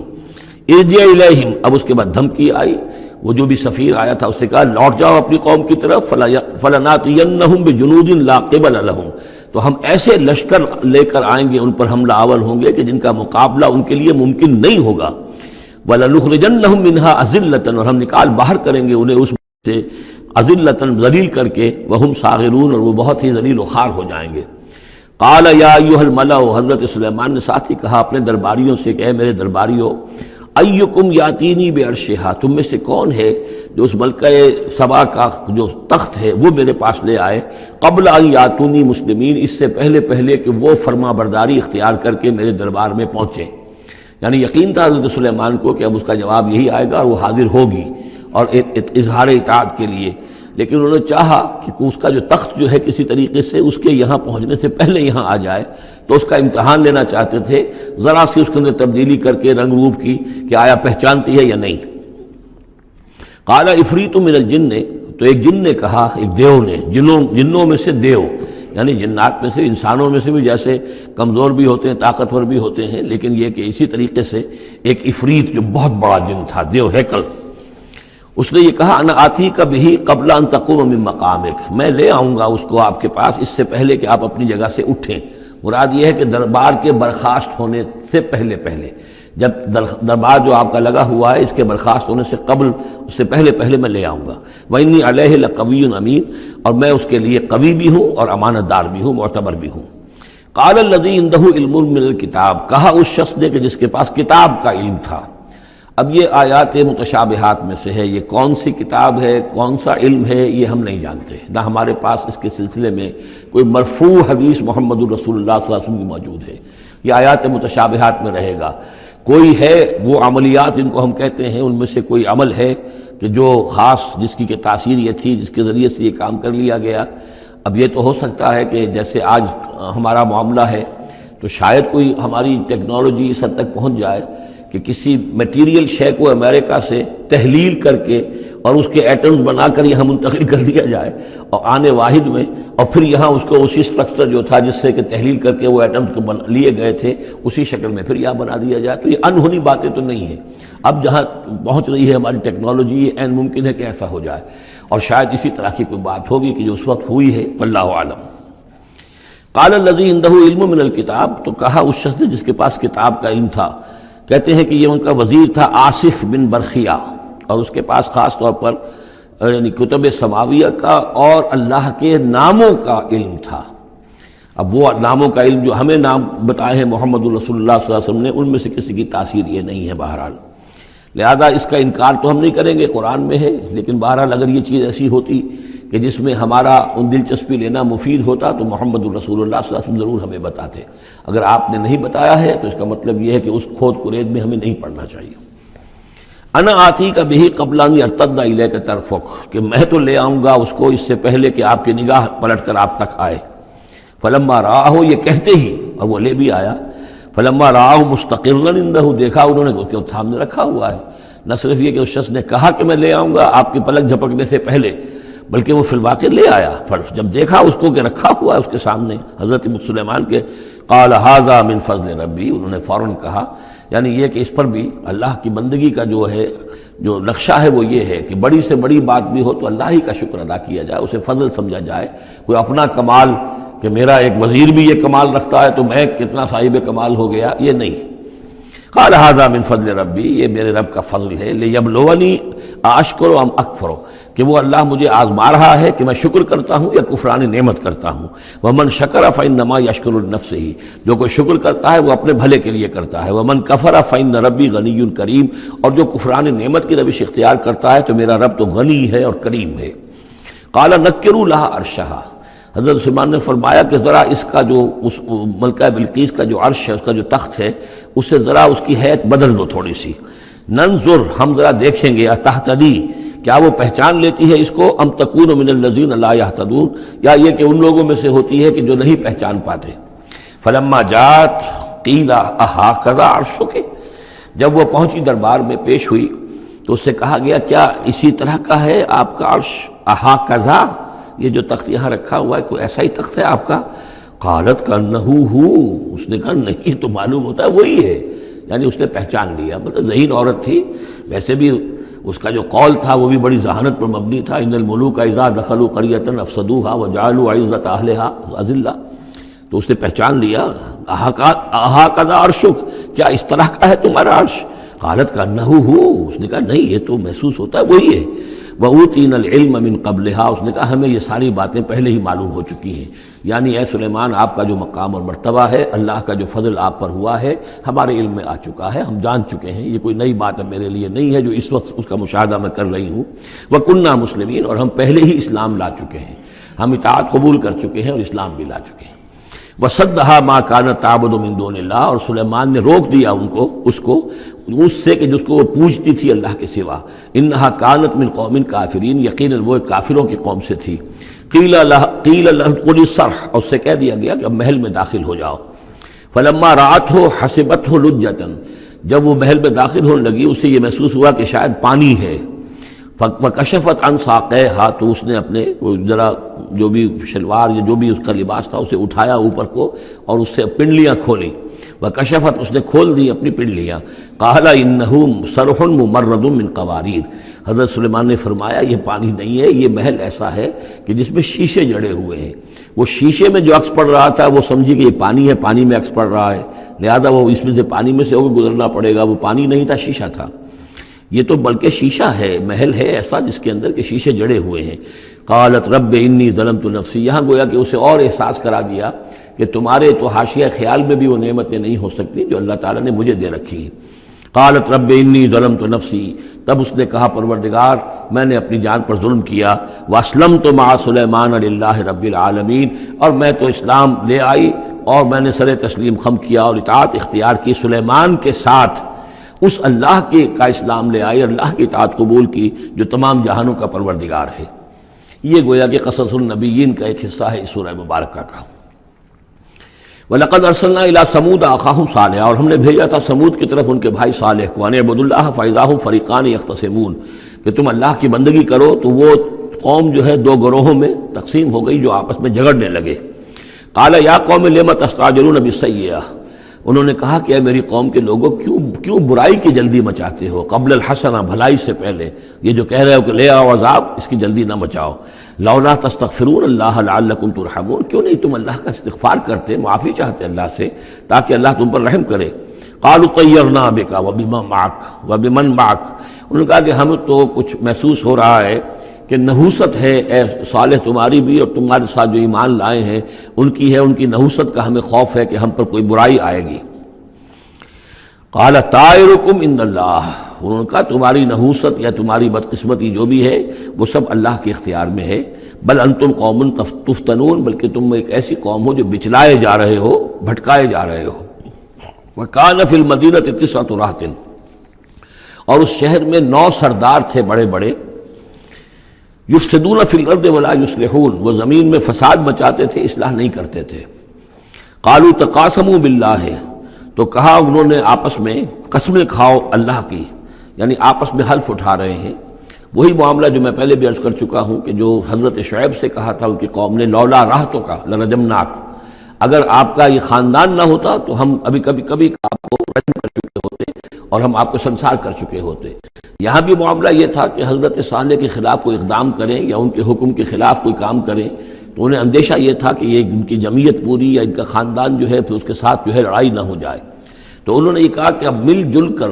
ارجع الیہم، اب اس کے بعد دھمکی آئی، وہ جو بھی سفیر آیا تھا اس سے کہا لوٹ جاؤ اپنی قوم کی طرف، فلناتینہم بجنود لا قبل لہم، تو ہم ایسے لشکر لے کر آئیں گے ان پر حملہ آور ہوں گے کہ جن کا مقابلہ ان کے لیے ممکن نہیں ہوگا۔ وَلَنُخْرِجَنَّهُم مِّنْهَا أَذِلَّةً، اور ہم نکال باہر کریں گے انہیں اس سے اذلتاً ذلیل کر کے، وہم صاغرون اور وہ بہت ہی ذلیل و خوار ہو جائیں گے۔ قال یا ایھا الملأ، حضرت سلیمان نے ساتھ ہی کہا اپنے درباریوں سے کہ اے میرے درباریوں، ایکم یاتینی بعرشھا، تم میں سے کون ہے جو اس ملکہ سبا کا جو تخت ہے وہ میرے پاس لے آئے، قبل ان یاتونی مسلمین، اس سے پہلے کہ وہ فرما برداری اختیار کر کے میرے دربار میں پہنچے۔ یعنی یقین تھا حضرت سلیمان کو کہ اب اس کا جواب یہی آئے گا اور وہ حاضر ہوگی اور اظہار اطاعت کے لیے، لیکن انہوں نے چاہا کہ اس کا جو تخت جو ہے کسی طریقے سے اس کے یہاں پہنچنے سے پہلے یہاں آ جائے، تو اس کا امتحان لینا چاہتے تھے، ذرا سی اس کے اندر تبدیلی کر کے رنگ روپ کی کہ آیا پہچانتی ہے یا نہیں۔ قال عفریت من الجن، تو ایک جن نے کہا، ایک دیو نے، جنوں میں سے دیو، یعنی جنات میں سے، انسانوں میں سے بھی جیسے کمزور بھی ہوتے ہیں طاقتور بھی ہوتے ہیں، لیکن یہ کہ اسی طریقے سے ایک عفریت جو بہت بڑا جن تھا، دیو ہیکل، اس نے یہ کہا انا آتی کا بھی قبل ان تقوم من مقامک، میں لے آؤں گا اس کو آپ کے پاس اس سے پہلے کہ آپ اپنی جگہ سے اٹھیں۔ مراد یہ ہے کہ دربار کے برخاست ہونے سے پہلے جب دربار جو آپ کا لگا ہوا ہے اس کے برخاست ہونے سے قبل، اس سے پہلے میں لے آؤں گا۔ وَإِنِّي عَلَيْهِ لَقَوِيٌّ أَمِينٌ، اور میں اس کے لیے قوی بھی ہوں اور امانت دار بھی ہوں، معتبر بھی ہوں۔ قَالَ الَّذِي عِندَهُ عِلْمٌ مِّنَ الْكِتَابِ، کہا اس شخص نے کہ جس کے پاس کتاب کا علم تھا۔ اب یہ آیات متشابہات میں سے ہے، یہ کون سی کتاب ہے، کون سا علم ہے، یہ ہم نہیں جانتے، نہ ہمارے پاس اس کے سلسلے میں کوئی مرفوع حدیث محمد الرسول اللہ صلی اللہ علیہ وسلم کی موجود ہے۔ یہ آیات متشابہات میں رہے گا۔ کوئی ہے وہ عملیات جن کو ہم کہتے ہیں، ان میں سے کوئی عمل ہے کہ جو خاص جس کی کہ تاثیر یہ تھی، جس کے ذریعے سے یہ کام کر لیا گیا۔ اب یہ تو ہو سکتا ہے کہ جیسے آج ہمارا معاملہ ہے تو شاید کوئی ہماری ٹیکنالوجی اس حد تک پہنچ جائے کہ کسی میٹیریل شے کو امریکہ سے تحلیل کر کے اور اس کے ایٹمز بنا کر یہاں منتقل کر دیا جائے اور آنے واحد میں، اور پھر یہاں اس کو اسی سٹرکچر جو تھا جس سے کہ تحلیل کر کے وہ ایٹمز لیے گئے تھے اسی شکل میں پھر یہاں بنا دیا جائے۔ تو یہ انہونی باتیں تو نہیں ہیں، اب جہاں پہنچ رہی ہے ہماری ٹیکنالوجی یہ عین ممکن ہے کہ ایسا ہو جائے، اور شاید اسی طرح کی کوئی بات ہوگی کہ جو اس وقت ہوئی ہے، واللہ اعلم۔ قال الذی عنده علم من الکتاب، تو کہا اس شخص نے جس کے پاس کتاب کا علم تھا، کہتے ہیں کہ یہ ان کا وزیر تھا آصف بن برخیہ، اور اس کے پاس خاص طور پر یعنی کتب سماویہ کا اور اللہ کے ناموں کا علم تھا۔ اب وہ ناموں کا علم جو ہمیں نام بتائے ہیں محمد الرسول اللہ صلی اللہ علیہ وسلم نے، ان میں سے کسی کی تاثیر یہ نہیں ہے بہرحال، لہذا اس کا انکار تو ہم نہیں کریں گے، قرآن میں ہے، لیکن بہرحال اگر یہ چیز ایسی ہوتی کہ جس میں ہمارا ان دلچسپی لینا مفید ہوتا تو محمد الرسول اللہ صلی اللہ علیہ وسلم ضرور ہمیں بتاتے۔ اگر آپ نے نہیں بتایا ہے تو اس کا مطلب یہ ہے کہ اس کھود کرید میں ہمیں نہیں پڑھنا چاہیے۔ انا آتی کا بھی قبل ان یرتد الیک طرفک، کہ میں تو لے آؤں گا اس کو اس سے پہلے کہ آپ کی نگاہ پلٹ کر آپ تک آئے۔ فلما رآہ، یہ کہتے ہی اور وہ لے بھی آیا، فلما رآہ مستقرا عنده، دیکھا انہوں نے کہ وہ سامنے رکھا ہوا ہے۔ نہ صرف یہ کہ اس شخص نے کہا کہ میں لے آؤں گا آپ کی پلک جھپکنے سے پہلے، بلکہ وہ فی الواقع لے آیا۔ پھر جب دیکھا اس کو کہ رکھا ہوا ہے اس کے سامنے حضرت سلیمان کے، قال ھذا من فضل ربی، انہوں نے فوراً کہا، یعنی یہ کہ اس پر بھی اللہ کی بندگی کا جو ہے جو نقشہ ہے وہ یہ ہے کہ بڑی سے بڑی بات بھی ہو تو اللہ ہی کا شکر ادا کیا جائے، اسے فضل سمجھا جائے، کوئی اپنا کمال کہ میرا ایک وزیر بھی یہ کمال رکھتا ہے تو میں کتنا صاحب کمال ہو گیا، یہ نہیں۔ قال ھذا من فضل ربی، یہ میرے رب کا فضل ہے، لیبلونی اشکر ام اکفر، کہ وہ اللہ مجھے آزما رہا ہے کہ میں شکر کرتا ہوں یا کفران نعمت کرتا ہوں۔ ومن شکر فانما یشکر لنفسہ، جو کوئی شکر کرتا ہے وہ اپنے بھلے کے لیے کرتا ہے۔ ومن کفر فان ربی غنی کریم، اور جو کفران نعمت کی روش اختیار کرتا ہے تو میرا رب تو غنی ہے اور کریم ہے۔ قال نکروا لها عرشها، حضرت سلیمان نے فرمایا کہ ذرا اس کا جو اس ملکہ بلقیس کا جو عرش ہے، اس کا جو تخت ہے، اسے ذرا اس کی حیت بدل دو تھوڑی سی۔ ننظر، ہم ذرا دیکھیں گے، تہتدی، کیا وہ پہچان لیتی ہے اس کو، ام تکون من الذین لا یہتدون، یا یہ کہ ان لوگوں میں سے ہوتی ہے کہ جو نہیں پہچان پاتے۔ فلما جات قیل اھٰکذا عرشک، جب وہ پہنچی دربار میں پیش ہوئی تو اس سے کہا گیا کیا اسی طرح کا ہے آپ کا عرش، اھٰکذا، یہ جو تخت یہاں رکھا ہوا ہے کوئی ایسا ہی تخت ہے آپ کا؟ قالت کانہ ہو، اس نے کہا نہیں، تو معلوم ہوتا ہے وہی ہے، یعنی اس نے پہچان لیا، مطلب ذہین عورت تھی، ویسے بھی اس کا جو قول تھا وہ بھی بڑی ذہانت پر مبنی تھا، ان الملوک اذا دخلوا قریۃ افسدوها وجعلوا عزۃ اہلها اذلہ، تو اس نے پہچان لیا۔ اھٰکذا عرشک، کیا اس طرح کا ہے تمہارا عرش؟ قالت کانہ ہو، اس نے کہا نہیں، یہ تو محسوس ہوتا ہے وہی ہے۔ وَأُوتِينَا الْعِلْمَ مِن قَبْلِهَا، اس نے کہا ہمیں یہ ساری باتیں پہلے ہی معلوم ہو چکی ہیں، یعنی اے سلیمان آپ کا جو مقام اور مرتبہ ہے، اللہ کا جو فضل آپ پر ہوا ہے ہمارے علم میں آ چکا ہے، ہم جان چکے ہیں، یہ کوئی نئی بات میرے لیے نہیں ہے جو اس وقت اس کا مشاہدہ میں کر رہی ہوں۔ وَكُنَّا مُسْلِمِينَ، اور ہم پہلے ہی اسلام لا چکے ہیں، ہم اطاعت قبول کر چکے ہیں اور اسلام بھی لا چکے ہیں۔ وَصَدَّهَا مَا كَانَتْ تَعْبُدُ مِن دُونِ اللَّهِ، اور سلیمان نے روک دیا اس سے کہ جس کو وہ پوجتی تھی اللہ کے سوا۔ انہا کانت من قوم کافرین، یقیناً وہ کافروں کی قوم سے تھی۔ قیل لها ادخلی الصرح، اور اس سے کہہ دیا گیا کہ اب محل میں داخل ہو جاؤ۔ فلما رأته حسبته لجة، جب وہ محل میں داخل ہونے لگی اسے یہ محسوس ہوا کہ شاید پانی ہے۔ فکشفت عن ساقیہا، تو اس نے اپنے ذرا جو بھی شلوار یا جو بھی اس کا لباس تھا اسے اٹھایا اوپر کو اور اس سے پنڈلیاں کھولی۔ وکشفت، اس نے کھول دی اپنی پنڈلیاں۔ قال انہ صرح ممرد من قواریر، حضرت سلیمان نے فرمایا یہ پانی نہیں ہے، یہ محل ایسا ہے کہ جس میں شیشے جڑے ہوئے ہیں۔ وہ شیشے میں جو عکس پڑ رہا تھا وہ سمجھی کہ یہ پانی ہے، پانی میں عکس پڑ رہا ہے، لہذا وہ اس میں سے پانی میں سے ہو کے گزرنا پڑے گا، وہ پانی نہیں تھا، شیشہ تھا۔ یہ تو بلکہ شیشہ ہے، محل ہے ایسا جس کے اندر کے شیشے جڑے ہوئے ہیں۔ قالت رب انی ظلمت نفسی، یہاں گویا کہ اسے اور احساس کرا دیا کہ تمہارے تو حاشیہ خیال میں بھی وہ نعمتیں نہیں ہو سکتی جو اللہ تعالیٰ نے مجھے دے رکھی ہیں۔ قالت رب انی ظلمت نفسی، تب اس نے کہا پروردگار میں نے اپنی جان پر ظلم کیا۔ واسلمت مع سلیمان للہ رب العالمین، اور میں تو اسلام لے آئی اور میں نے سر تسلیم خم کیا اور اطاعت اختیار کی سلیمان کے ساتھ، اس اللہ کے کا اسلام لے آئی، اللہ کی اطاعت قبول کی جو تمام جہانوں کا پروردگار ہے۔ یہ گویا کہ قصص النبیین کا ایک حصہ ہے اس سورہ مبارکہ کا۔ وَلَقَدْ أَرْسَلْنَا إِلَىٰ ثَمُودَ أَخَاهُمْ صَالِحًا، اور ہم نے بھیجا تھا سمود کی طرف ان کے بھائی صالح کو، أَنِ اعْبُدُوا اللَّهَ فَإِذَا هُمْ فَرِيقَانِ يَخْتَصِمُونَ، کہ تم اللہ کی بندگی کرو تو وہ قوم جو ہے دو گروہوں میں تقسیم ہو گئی جو آپس میں جھگڑنے لگے۔ قَالَ يَا قَوْمِ لِمَ تَسْتَعْجِلُونَ بِالسَّيِّئَةِ، انہوں نے کہا کہ اے میری قوم کے لوگوں کیوں برائی کی جلدی مچاتے ہو، قبل الحسنہ، بھلائی سے پہلے، یہ جو کہہ رہے ہو کہ لے آؤ عذاب، اس کی جلدی نہ مچاؤ۔ لولا تستغفرون اللہ لعلکم ترحمون، کیوں نہیں تم اللہ کا استغفار کرتے، معافی چاہتے اللہ سے تاکہ اللہ تم پر رحم کرے۔ قالوا طیرنا بک وبمن معک، انہوں نے کہا کہ ہمیں تو کچھ محسوس ہو رہا ہے کہ نحوست ہے اے صالح تمہاری بھی، اور تمہارے ساتھ جو ایمان لائے ہیں ان کی ہے، ان کی نحوست کا ہمیں خوف ہے کہ ہم پر کوئی برائی آئے گی۔ قال طائرکم عند اللہ، انہوں نے کہا تمہاری نحوست یا تمہاری بدقسمتی جو بھی ہے وہ سب اللہ کے اختیار میں ہے۔ بل انتم قوم تفتنون، بلکہ تم ایک ایسی قوم ہو جو بچلائے جا رہے ہو، بھٹکائے جا رہے ہو۔ وکان فی المدینہ 9 رہط، اور اس شہر میں 9 سردار تھے بڑے بڑے، یفسدون فی الارض ولا یصلحون، وہ زمین میں فساد مچاتے تھے، اصلاح نہیں کرتے تھے۔ قالوا تقاسموا باللہ، تو کہا انہوں نے آپس میں قسمیں کھاؤ اللہ کی، یعنی آپس میں حلف اٹھا رہے ہیں۔ وہی معاملہ جو میں پہلے بھی عرض کر چکا ہوں کہ جو حضرت شعیب سے کہا تھا ان کی قوم نے، لولا رہتک لرجمناک، اگر آپ کا یہ خاندان نہ ہوتا تو ہم ابھی کبھی آپ کو رجم کر چکے ہوتے اور ہم آپ کو سنسار کر چکے ہوتے۔ یہاں بھی معاملہ یہ تھا کہ حضرت صالح کے خلاف کوئی اقدام کریں یا ان کے حکم کے خلاف کوئی کام کریں تو انہیں اندیشہ یہ تھا کہ یہ ان کی جمعیت پوری یا ان کا خاندان جو ہے پھر اس کے ساتھ جو ہے لڑائی نہ ہو جائے۔ تو انہوں نے یہ کہا کہ اب مل جل کر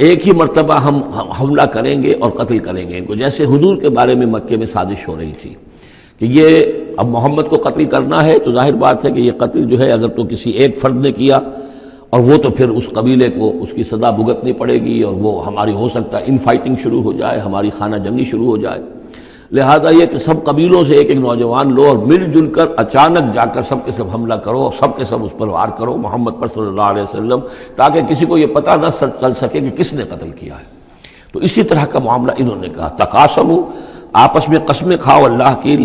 ایک ہی مرتبہ ہم حملہ کریں گے اور قتل کریں گے ان کو، جیسے حضور کے بارے میں مکے میں سازش ہو رہی تھی کہ یہ اب محمد کو قتل کرنا ہے، تو ظاہر بات ہے کہ یہ قتل جو ہے اگر تو کسی ایک فرد نے کیا اور وہ تو پھر اس قبیلے کو اس کی سزا بھگتنی پڑے گی، اور وہ ہماری ہو سکتا ہے ان فائٹنگ شروع ہو جائے، ہماری خانہ جنگی شروع ہو جائے۔ لہذا یہ کہ سب قبیلوں سے ایک ایک نوجوان لو اور مل جل کر اچانک جا کر سب کے سب حملہ کرو اور سب کے سب اس پر وار کرو محمد پر صلی اللہ علیہ وسلم، تاکہ کسی کو یہ پتہ نہ چل سکے کہ کس نے قتل کیا ہے۔ تو اسی طرح کا معاملہ انہوں نے کہا، تقاسموا، آپس میں قسمیں کھاؤ اللہ کی،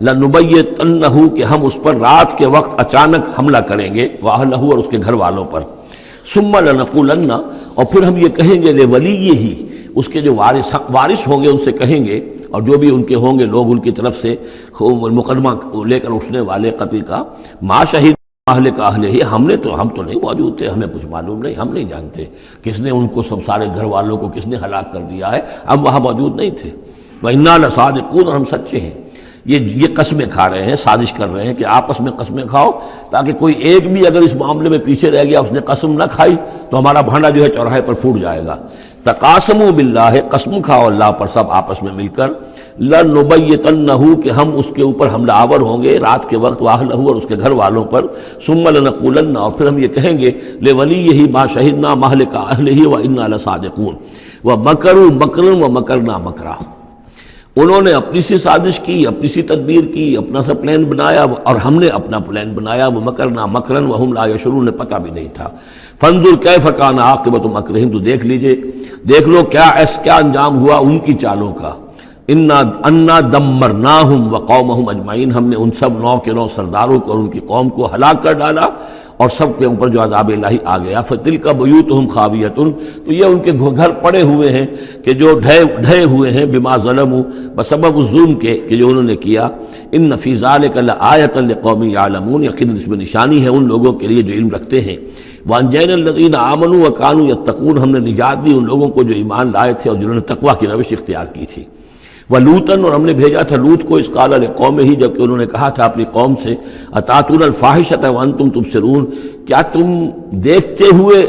لنبیتنہ، کہ ہم اس پر رات کے وقت اچانک حملہ کریں گے، واہلہ، اور اس کے گھر والوں پر، ثم لنقولن، اور پھر ہم یہ کہیں گے لولیہ، اس کے جو وارث ہوں گے ان سے کہیں گے، اور جو بھی ان کے ہوں گے لوگ ان کی طرف سے مقدمہ لے کر اٹھنے والے قتل کا، ما شہید اہل کا اہل ہی، ہم تو نہیں موجود تھے، ہمیں کچھ معلوم نہیں، ہم نہیں جانتے کس نے ان کو سب سارے گھر والوں کو کس نے ہلاک کر دیا ہے، ہم وہاں موجود نہیں تھے۔ وَإِنَّا لَصَادِقُونَ، اور ہم سچے ہیں۔ یہ قسمیں کھا رہے ہیں، سازش کر رہے ہیں کہ آپس میں قسمیں کھاؤ تاکہ کوئی ایک بھی اگر اس معاملے میں پیچھے رہ گیا، اس نے قسم نہ کھائی تو ہمارا بھانڈا جو ہے چوراہے پر پھوٹ جائے گا۔ تقاسموا باللہ، قسم کھاؤ اللہ پر سب آپس میں مل کر، لنبیتنہ، کہ ہم اس کے اوپر حملہ آور ہوں گے رات کے وقت، واہلہ، اور اس کے گھر والوں پر، ثم لنقولن، اور پھر ہم یہ کہیں گے، لولیہ ما شہدنا مہلک اہلہ وانا لصادقون، ومکروا مکرا ومکرنا مکرا، انہوں نے اپنی سی سازش کی، اپنی سی تدبیر کی، اپنا سا پلان بنایا، اور ہم نے اپنا پلان بنایا، وہ مکرنا مکرا وہم لا یشعرون، پتہ بھی نہیں تھا۔ فانظر کیف کان عاقبۃ مکرہم، تو دیکھ لیجئے، دیکھ لو کیا انجام ہوا ان کی چالوں کا۔ انا دمرناہم وقومہم اجمعین، ہم نے ان سب 9 کے 9 سرداروں کو اور ان کی قوم کو ہلاک کر ڈالا، اور سب کے اوپر جو عذاب الہی آ گیا۔ فتلک بیوتہم خاویۃ، تو یہ ان کے گھر پڑے ہوئے ہیں کہ جو ڈھے ہوئے ہیں، بما ظلموا، بسبب الظلم کے کہ جو انہوں نے کیا۔ ان فی ذلک لآیۃ لقوم یعلمون، یقیناً اس میں نشانی ہے ان لوگوں کے لیے جو علم رکھتے ہیں۔ وانجینا الذین آمنوا وکانوا یتقون، ہم نے نجات دی ان لوگوں کو جو ایمان لائے تھے اور جنہوں نے تقویٰ کی روش اختیار کی تھی۔ وَلُوطًا، اور ہم نے بھیجا تھا لوط کو، اذ قال لقومہ، جبکہ انہوں نے کہا تھا اپنی قوم سے، اتاتون الفاحشۃ وانتم تبصرون، کیا تم دیکھتے ہوئے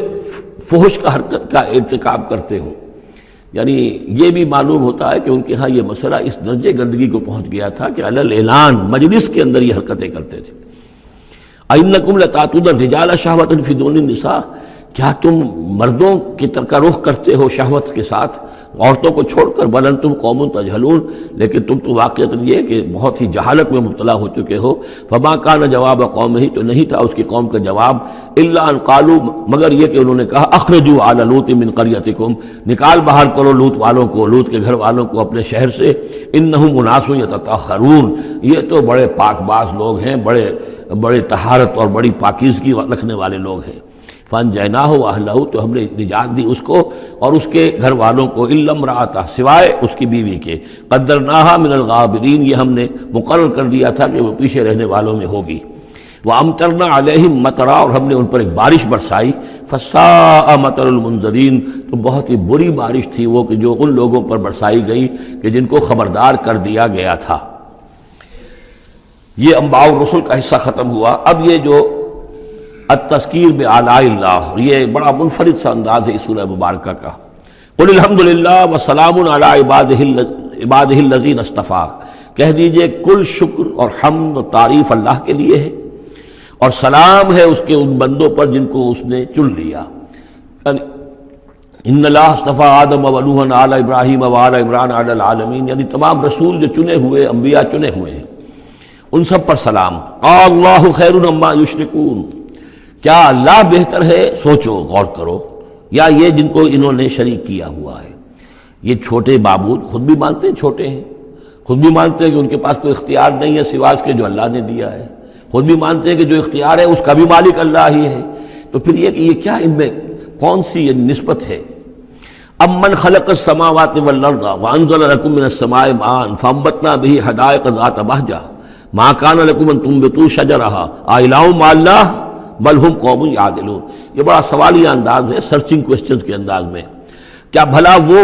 فحش کا حرکت کا ارتکاب کرتے ہو؟ یعنی یہ بھی معلوم ہوتا ہے کہ ان کے ہاں یہ مسئلہ اس درجے گندگی کو پہنچ گیا تھا کہ علی الاعلان مجلس کے اندر یہ حرکتیں کرتے تھے۔ اَإِنَّكُمْ لَتَأْتُونَ الرِّجَالَ شَهْوَةً فِي دُونِ النِّسَاءِ، کیا تم مردوں کی طرف کا رخ کرتے ہو شہوت کے ساتھ عورتوں کو چھوڑ کر؟ بل انتم قوم تجہلون، لیکن تم تو واقعتاً یہ کہ بہت ہی جہالت میں مبتلا ہو چکے ہو۔ فما کان جواب قومہ، تو نہیں تھا اس کی قوم کا جواب، الا ان قالوا، مگر یہ کہ انہوں نے کہا، اخرجوا آل لوط من قریتکم، نکال باہر کرو لوط والوں کو، لوط کے گھر والوں کو اپنے شہر سے، انہم اناس یتطہرون، یہ تو بڑے پاک باز لوگ ہیں، بڑے طہارت اور بڑی پاکیزگی رکھنے والے لوگ ہیں۔ فانجیناہ واہلہ، تو ہم نے نجات دی اس کو اور اس کے گھر والوں کو، الا امرأتہ، سوائے اس کی بیوی کے، قدرناہا من الغابرین، یہ ہم نے مقرر کر دیا تھا کہ وہ پیچھے رہنے والوں میں ہوگی۔ وامطرنا علیہم مطرا، اور ہم نے ان پر ایک بارش برسائی، فساء مطر المنذرین، تو بہت ہی بری بارش تھی وہ کہ جو ان لوگوں پر برسائی گئی کہ جن کو خبردار کر دیا گیا تھا۔ یہ انباء الرسل کا حصہ ختم ہوا۔ اب یہ جو التذکیر بآلاء اللہ، یہ بڑا منفرد سا انداز ہے اس سورہ مبارکہ کا۔ قل الحمدللہ وسلام علی عبادہ الذین اصطفیٰ، کہہ دیجئے کل شکر اور حمد و تعریف اللہ کے لیے ہے، اور سلام ہے اس کے ان بندوں پر جن کو اس نے چن لیا۔ ان اللہ اصطفیٰ آدم و نوحا آل ابراہیم و آل عمران علی العالمین، یعنی تمام رسول جو چنے ہوئے، انبیاء چنے ہوئے ہیں، ان سب پر سلام۔ اللہ خیر عما یشرکون، کیا اللہ بہتر ہے، سوچو غور کرو، یا یہ جن کو انہوں نے شریک کیا ہوا ہے۔ یہ چھوٹے معبود خود بھی مانتے ہیں چھوٹے ہیں، خود بھی مانتے ہیں کہ ان کے پاس کوئی اختیار نہیں ہے سوائے اس کے جو اللہ نے دیا ہے، خود بھی مانتے ہیں کہ جو اختیار ہے اس کا بھی مالک اللہ ہی ہے۔ تو پھر یہ کہ یہ کیا ان میں کون سی یہ نسبت ہے؟ امن خلق السماوات والارض وانزل لكم من السماء ماء فانبتنا به حدائق ذات بہجہ ما كان لكم ان تنبتوا شجرها اإله مع الله بل هم قوم یعدلون۔ یہ بڑا سوالیہ انداز ہے، سرچنگ کوسچنز کے انداز میں۔ کیا بھلا وہ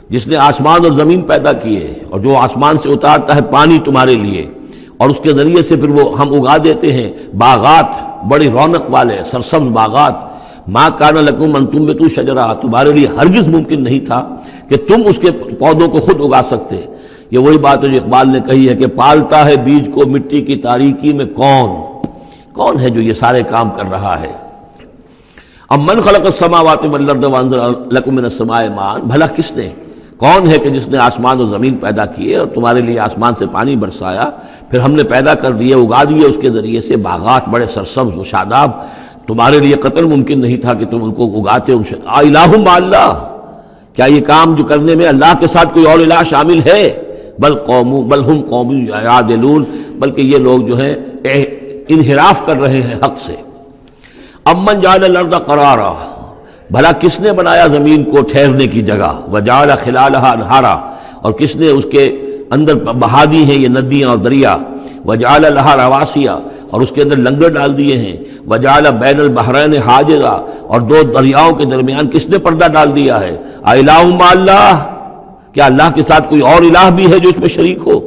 جس نے آسمان اور زمین پیدا کیے اور جو آسمان سے اتارتا ہے پانی تمہارے لیے، اور اس کے ذریعے سے پھر وہ ہم اگا دیتے ہیں باغات، بڑی رونق والے سرسبز باغات، ما کان لکم ان تنبتوا شجرہ، تمہارے لیے ہرگز ممکن نہیں تھا کہ تم اس کے پودوں کو خود اگا سکتے۔ یہ وہی بات ہے جو اقبال نے کہی ہے کہ پالتا ہے بیج کو مٹی کی تاریکی میں کون ہے جو یہ سارے کام کر رہا ہے؟ امن خلق السماوات والارض وانزل لكم من السماء ماء، بھلا کس نے، کون ہے کہ جس نے آسمان اور زمین پیدا کیے اور تمہارے لیے آسمان سے پانی برسایا، پھر ہم نے پیدا کر دیے، اگا دیے اس کے ذریعے سے باغات بڑے سرسبز و شاداب، تمہارے لیے قطن ممکن نہیں تھا کہ تم ان کو اگاتے۔ الہ مع اللہ، کیا یہ کام جو کرنے میں اللہ کے ساتھ کوئی اور الہ شامل ہے؟ بل ہم قوم یعدلون، بلکہ یہ لوگ جو ہیں انحراف کر رہے ہیں حق سے۔ امن جعل الارض قرارا، بھلا کس نے بنایا زمین کو ٹھہرنے کی جگہ، وجعل خلالها انہارا، اور کس نے اس کے اندر بہا دی ہیں یہ ندیاں اور دریا، وجعل لها رواسیا، اور اس کے اندر لنگر ڈال دیے ہیں، وجعل بین البحرین حاجزا، اور دو دریاؤں کے درمیان کس نے پردہ ڈال دیا ہے؟ الہ مع اللہ، کیا اللہ کے ساتھ کوئی اور الہ بھی ہے جو اس میں شریک ہو؟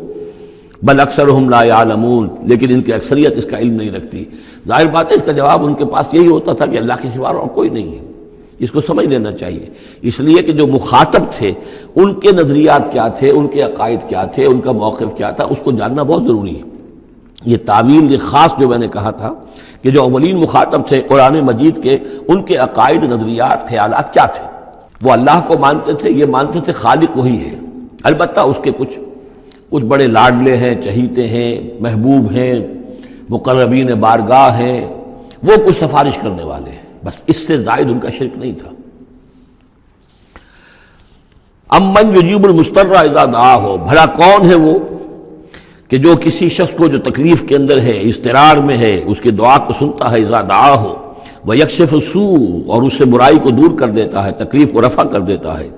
بل اکثرہم لا یعلمون، لیکن ان کی اکثریت اس کا علم نہیں رکھتی۔ ظاہر بات ہے اس کا جواب ان کے پاس یہی ہوتا تھا کہ اللہ کے سوا اور کوئی نہیں ہے، اس کو سمجھ لینا چاہیے، اس لیے کہ جو مخاطب تھے ان کے نظریات کیا تھے، ان کے عقائد کیا تھے، ان کا موقف کیا تھا، اس کو جاننا بہت ضروری ہے۔ یہ تعویل، یہ خاص جو میں نے کہا تھا کہ جو اولین مخاطب تھے قرآن مجید کے، ان کے عقائد، نظریات، خیالات کیا تھے۔ وہ اللہ کو مانتے تھے، یہ مانتے تھے خالق وہی ہے، البتہ اس کے کچھ بڑے لاڈلے ہیں، چہیتے ہیں، محبوب ہیں، مقربین بارگاہ ہیں، وہ کچھ سفارش کرنے والے ہیں، بس اس سے زائد ان کا شرک نہیں تھا۔ امن یجیب المضطر اذا دعاہ، بھلا کون ہے وہ کہ جو کسی شخص کو جو تکلیف کے اندر ہے، اضطرار میں ہے، اس کی دعا کو سنتا ہے، اذا دعاہ ویکشف السوء، اور اس سے برائی کو دور کر دیتا ہے، تکلیف کو رفع کر دیتا ہے،